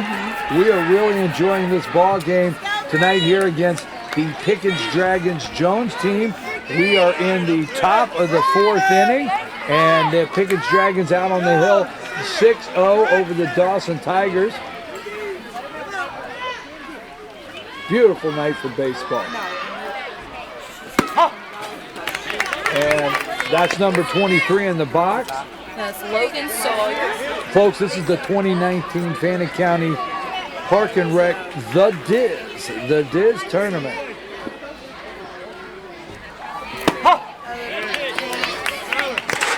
We are really enjoying this ball game tonight here against the Pickens Dragons Jones team. We are in the top of the 4th inning, and the Pickens Dragons out on the hill 6-0 over the Dawson Tigers. Beautiful night for baseball. And that's number 23 in the box. That's Logan Sawyer. Folks, this is the 2019 Fannin County Park and Rec, the Diz tournament.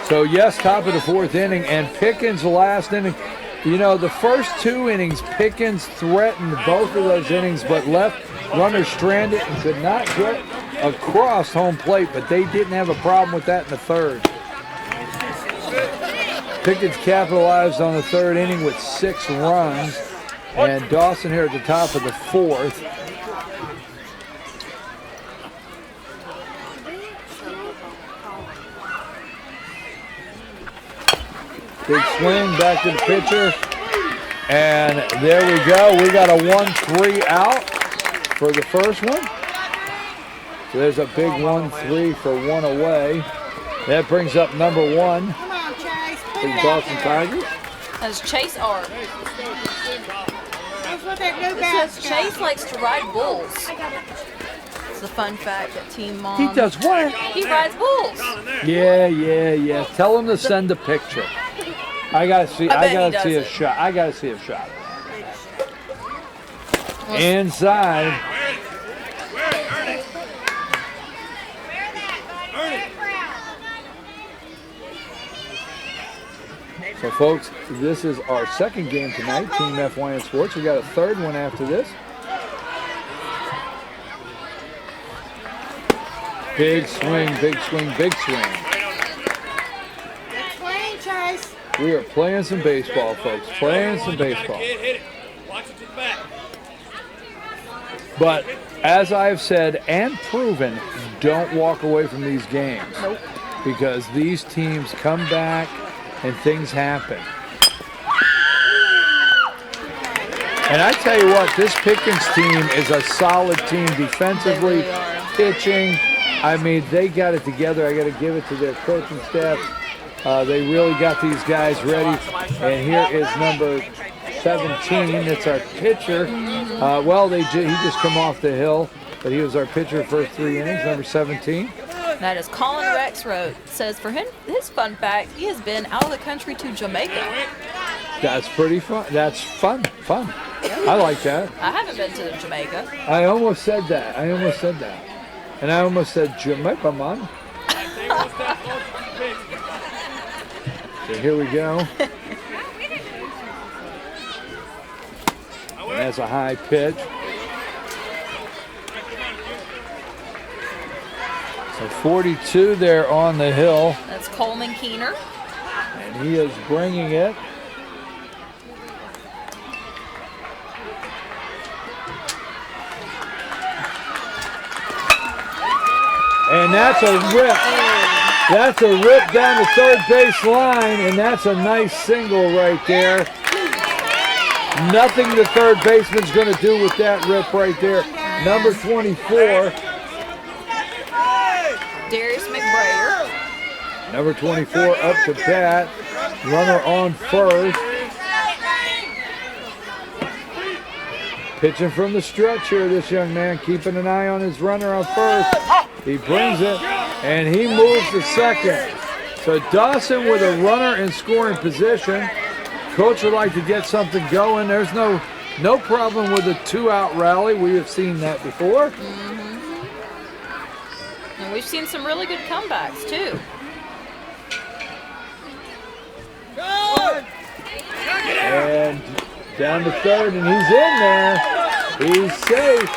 So yes, top of the 4th inning, and Pickens the last inning. You know, the first 2 innings, Pickens threatened both of those innings, but left runners stranded and could not get across home plate, but they didn't have a problem with that in the 3rd. Pickens capitalized on the 3rd inning with 6 runs, and Dawson here at the top of the 4th. Big swing back to the pitcher. And there we go. We got a 1-3 out for the first one. So there's a big 1-3 for 1 away. That brings up number 1 for the Dawson Tigers. That's Chase Art. That's what that new It says Chase likes to ride bulls. It's a fun fact that Team Mom. He does what? He rides bulls. Yeah. Tell him to send a picture. I gotta see a shot. I gotta see a shot. Inside. So, folks, this is our second game tonight, Team FYN Sports. We got a third one after this. Big swing, big swing, big swing. Good swing, Chase. We are playing some baseball, folks. Playing some baseball. But as I've said and proven, don't walk away from these games. Nope. Because these teams come back and things happen. And I tell you what, this Pickens team is a solid team defensively, They really are. pitching. I mean, they got it together. I got to give it to their coaching staff. They really got these guys ready. And here is number 17. It's our pitcher. He just come off the hill, but he was our pitcher first 3 innings, number 17. That is Colin Rexroth. Says for him, his fun fact, he has been out of the country to Jamaica. That's pretty fun. That's fun. I like that. I haven't been to Jamaica. I almost said that. And I almost said Jamaica, man. So here we go. And that's a high pitch. So 42 there on the hill. That's Coleman Keener. And he is bringing it. And that's a rip. That's a rip down the third base line, and that's a nice single right there. Nothing the third baseman's going to do with that rip right there. Number 24. Darius McBrayer. Number 24 up to bat. Runner on first. Pitching from the stretch here, this young man, keeping an eye on his runner on first. He brings it, and he moves to second. So Dawson with a runner in scoring position. Coach would like to get something going. There's no problem with a 2-out rally. We have seen that before. And we've seen some really good comebacks, too. And down to third, and he's in there. He's safe.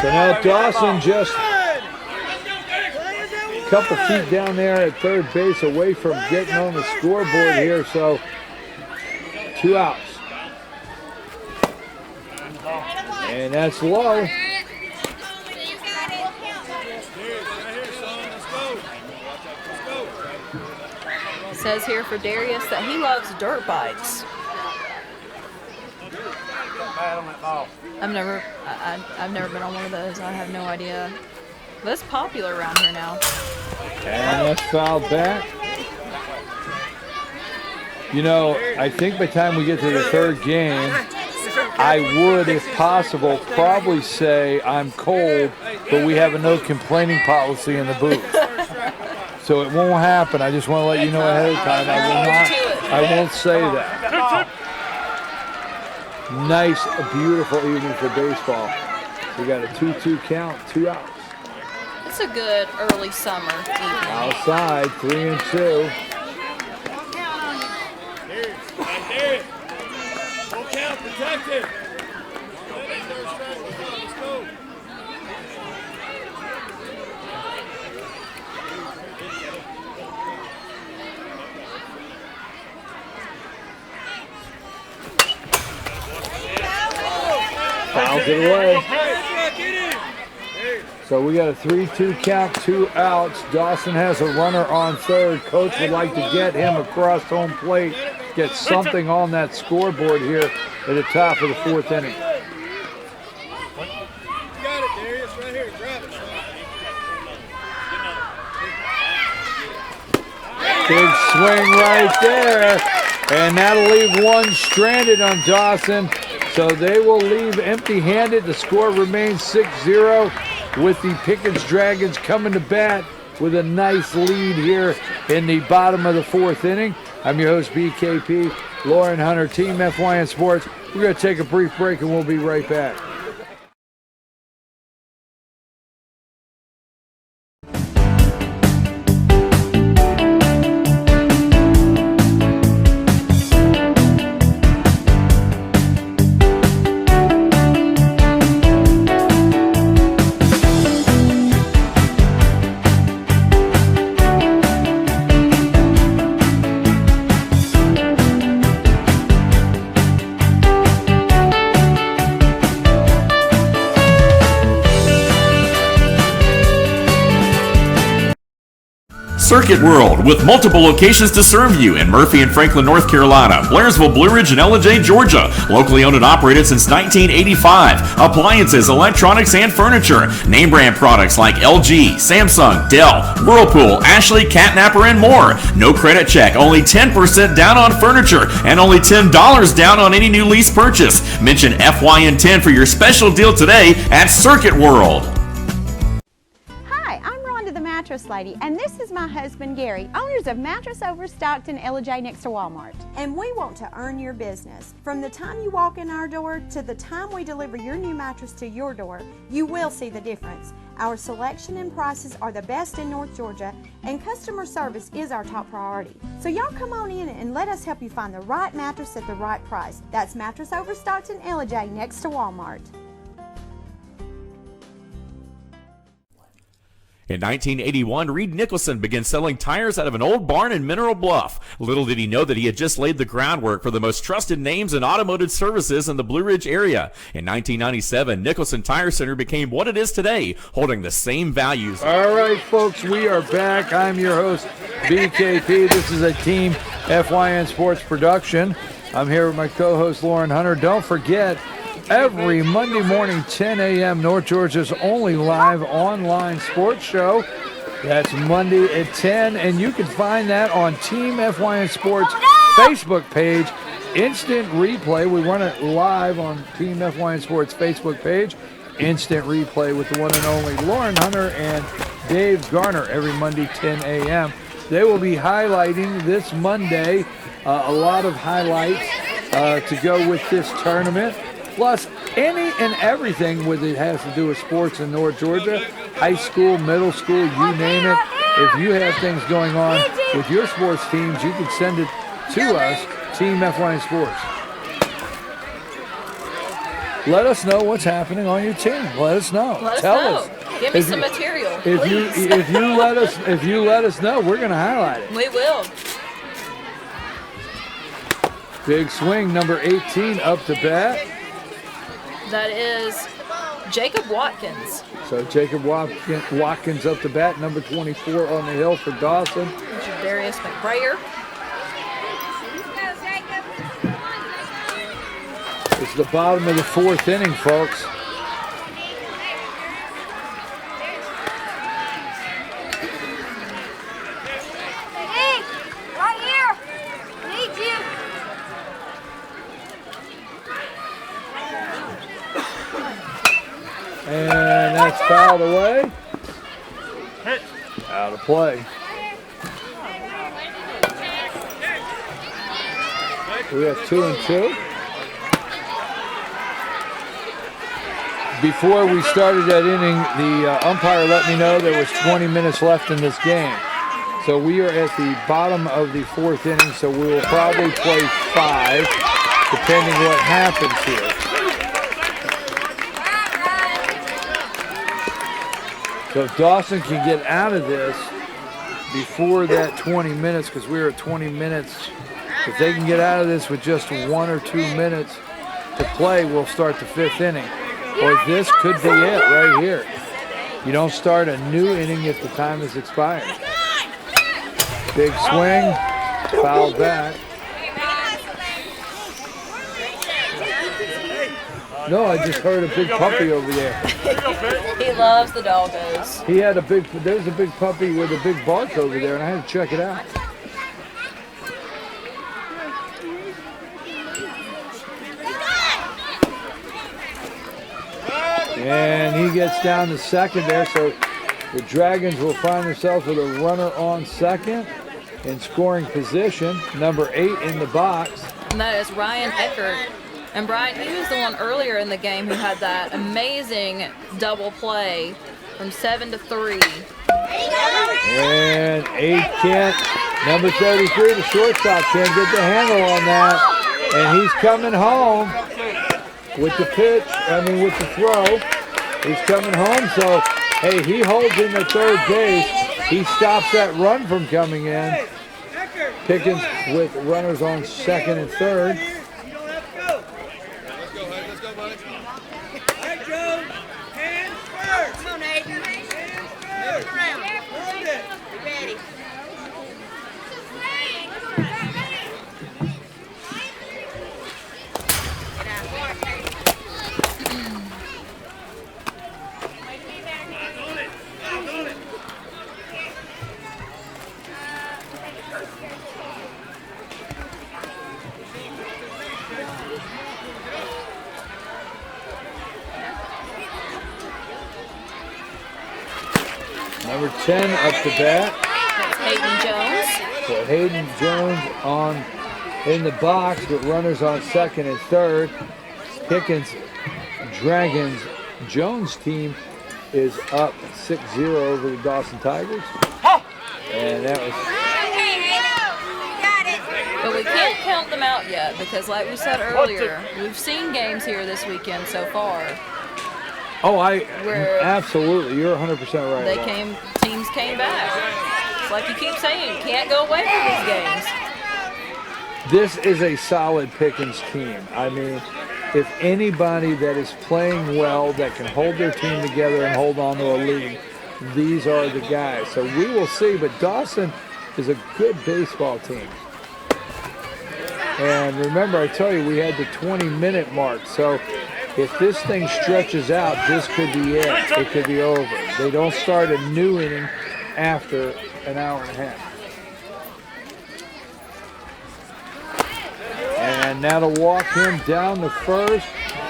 So now Dawson just a couple feet down there at third base away from getting on the scoreboard here, so 2 outs. And that's low. It says here for Darius that he loves dirt bikes. I've never been on one of those. I have no idea. But it's popular around here now. And that's fouled back. You know, I think by the time we get to the third game, I would, if possible, probably say I'm cold, but we have a no complaining policy in the booth. So it won't happen. I just want to let you know ahead of time. I won't say that. Nice, beautiful evening for baseball. We got a 2-2 count, 2 outs. It's a good early summer evening. Outside, 3-2. Full count, protected. Fouls it away. So we got a 3-2 count, 2 outs. Dawson has a runner on third. Coach would like to get him across home plate, get something on that scoreboard here at the top of the fourth inning. You got it, Darius, right here. Grab it. Big swing right there. And that'll leave one stranded on Dawson. So they will leave empty-handed. The score remains 6-0 with the Pickens Dragons coming to bat with a nice lead here in the bottom of the fourth inning. I'm your host, BKP, Lauren Hunter, Team FYN Sports. We're going to take a brief break and we'll be right back. Circuit World, with multiple locations to serve you in Murphy and Franklin, North Carolina, Blairsville, Blue Ridge, and Ellijay, Georgia. Locally owned and operated since 1985. Appliances, electronics, and furniture. Name brand products like LG, Samsung, Dell, Whirlpool, Ashley, Catnapper, and more. No credit check, only 10% down on furniture, and only $10 down on any new lease purchase. Mention FYN10 for your special deal today at Circuit World. Hi, I'm Rhonda the Mattress Lady, and this is my husband Gary, owners of Mattress Overstocked in Ellijay next to Walmart. And we want to earn your business. From the time you walk in our door to the time we deliver your new mattress to your door, you will see the difference. Our selection and prices are the best in North Georgia, and customer service is our top priority. So y'all come on in and let us help you find the right mattress at the right price. That's Mattress Overstocked in Ellijay next to Walmart. In 1981, Reed Nicholson began selling tires out of an old barn in Mineral Bluff. Little did he know that he had just laid the groundwork for the most trusted names in automotive services in the Blue Ridge area. In 1997, Nicholson Tire Center became what it is today, holding the same values. All right, folks, we are back. I'm your host, BKP. This is a Team FYN Sports production. I'm here with my co-host, Lauren Hunter. Don't forget, every Monday morning, 10 a.m., North Georgia's only live online sports show. That's Monday at 10, and you can find that on Team FYN Sports Facebook page. Instant replay. We run it live on Team FYN Sports Facebook page. Instant replay with the one and only Lauren Hunter and Dave Garner every Monday, 10 a.m. They will be highlighting this Monday a lot of highlights to go with this tournament. Plus, any and everything with it has to do with sports in North Georgia, high school, middle school, you name it. If you have things going on with your sports teams, you can send it to us, Team FYN Sports. Let us know what's happening on your team. Let us know. Tell us. Give me some material. If you let us know, we're going to highlight it. We will. Big swing, number 18 up to bat. That is Jacob Watkins. So Jacob Watkins up to bat, number 24 on the hill for Dawson. Darius McBrayer. It's the bottom of the fourth inning, folks. Hey, right here. Need you. And that's fouled away. Out of play. We have 2-2. Before we started that inning, the umpire let me know there was 20 minutes left in this game. So we are at the bottom of the fourth inning, so we will probably play 5, depending what happens here. So if Dawson can get out of this before that 20 minutes, because we were at 20 minutes, if they can get out of this with just 1 or 2 minutes to play, we'll start the 5th inning. Or this could be it right here. You don't start a new inning if the time is expired. Big swing, foul back. No, I just heard a big puppy over there. He loves the doggos. There's a big puppy with a big bark over there, and I had to check it out. And he gets down to second there, so the Dragons will find themselves with a runner on second in scoring position. Number 8 in the box. And that is Ryan Eckert. And Brian, he was the one earlier in the game who had that amazing double play from 7-3. And 8 can't. Number 33, the shortstop, can't get the handle on that. And he's coming home with the with the throw. He's coming home, so, hey, he holds in the third base. He stops that run from coming in. Pickens with runners on second and third. Let's go, buddy. All right, Joe. Hands first. Come on, Nate. Hands first. Turn around. Hold it. Be ready. Number 10 up to bat. That's Hayden Jones. So Hayden Jones in the box with runners on second and third. Pickens Dragons Jones team is up 6-0 over the Dawson Tigers. And that was... But we can't count them out yet because like we said earlier, we've seen games here this weekend so far. Oh, absolutely. You're 100% right. Teams came back. It's like you keep saying, you can't go away from these games. This is a solid Pickens team. I mean, if anybody that is playing well, that can hold their team together and hold on to a lead, these are the guys. So we will see, but Dawson is a good baseball team. And remember, I tell you, we had the 20-minute mark. So if this thing stretches out, this could be it. It could be over. They don't start a new inning after an hour and a half. And now to walk him down to first.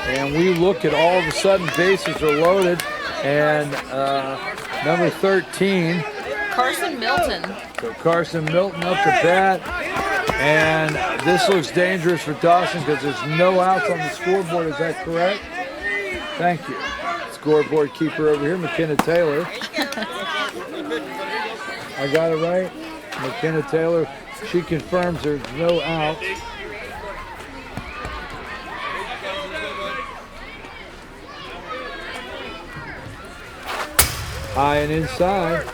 And we look at all of a sudden bases are loaded. And number 13. Carson Milton. So Carson Milton up to bat. And this looks dangerous for Dawson because there's no outs on the scoreboard. Is that correct? Thank you. Scoreboard keeper over here, McKenna Taylor. I got it right? McKenna Taylor, she confirms there's no outs. High and inside.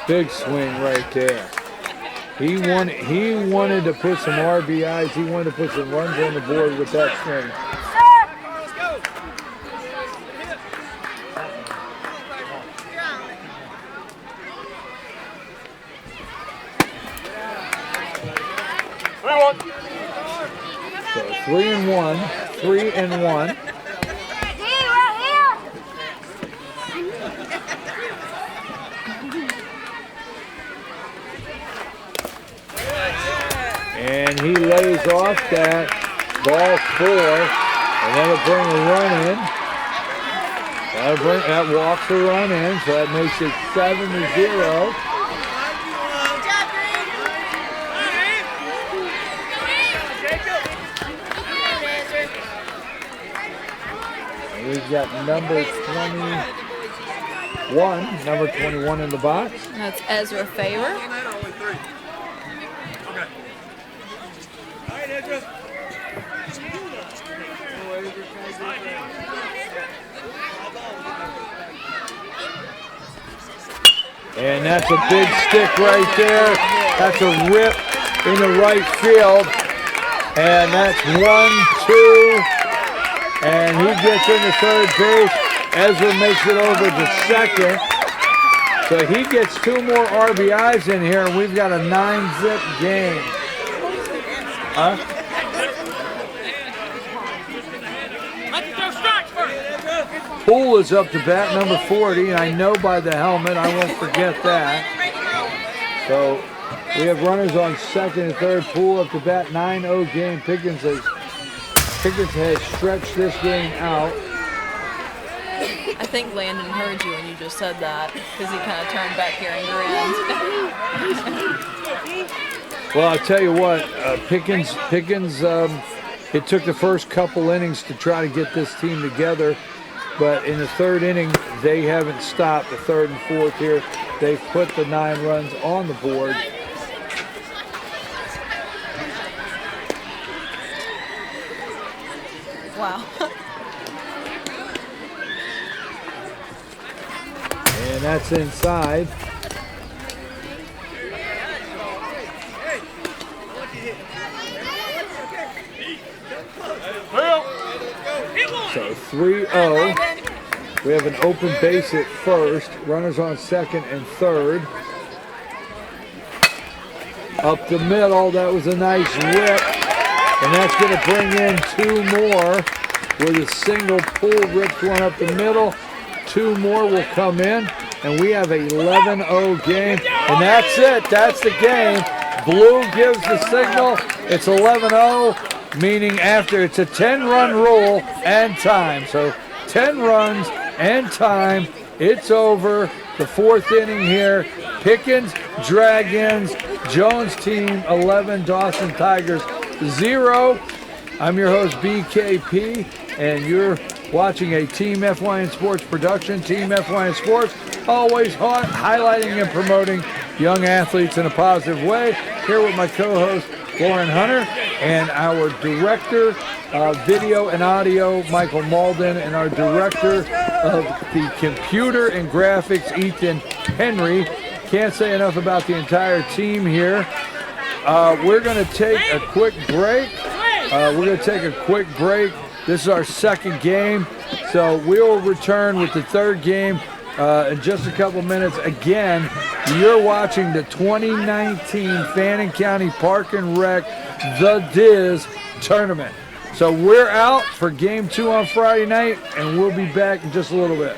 Big swing right there. He wanted to put some RBIs. He wanted to put some runs on the board with that swing. So 3-1, 3-1. And he lays off that ball 4, and that'll bring a run in. That walks a run in, so that makes it 7-0. And we've got number 21 in the box. That's Ezra Favor. And that's a big stick right there. That's a rip in the right field. And that's 1-2. And he gets into third base. Ezra makes it over to second. So he gets 2 more RBIs in here, and we've got a 9-zip game. Huh? Poole is up to bat, number 40, and I know by the helmet, I won't forget that. So we have runners on second and third. Poole up to bat, 9-0 game. Pickens has stretched this game out. I think Landon heard you when you just said that because he kind of turned back here and grinned. Well, I'll tell you what, Pickens, it took the first couple innings to try to get this team together. But in the third inning, they haven't stopped. The third and fourth here, they've put the 9 runs on the board. Wow. And that's inside. So 3-0. We have an open base at first. Runners on second and third. Up the middle. That was a nice rip. And that's going to bring in 2 more with a single. Poole rips one up the middle. 2 more will come in, and we have a 11-0 game. And that's it. That's the game. Blue gives the signal. It's 11-0, meaning after it's a 10-run rule and time. So 10 runs and time. It's over. The 4th inning here. Pickens, Dragons, Jones team 11, Dawson Tigers 0. I'm your host, BKP, and you're watching a Team FYN Sports production. Team FYN Sports, always highlighting and promoting young athletes in a positive way. Here with my co-host, Lauren Hunter, and our director of video and audio, Michael Malden, and our director of the computer and graphics, Ethan Henry. Can't say enough about the entire team here. We're going to take a quick break. This is our 2nd game, so we'll return with the 3rd game in just a couple minutes. Again, you're watching the 2019 Fannin County Park and Rec, the Diaz tournament. So we're out for game 2 on Friday night, and we'll be back in just a little bit.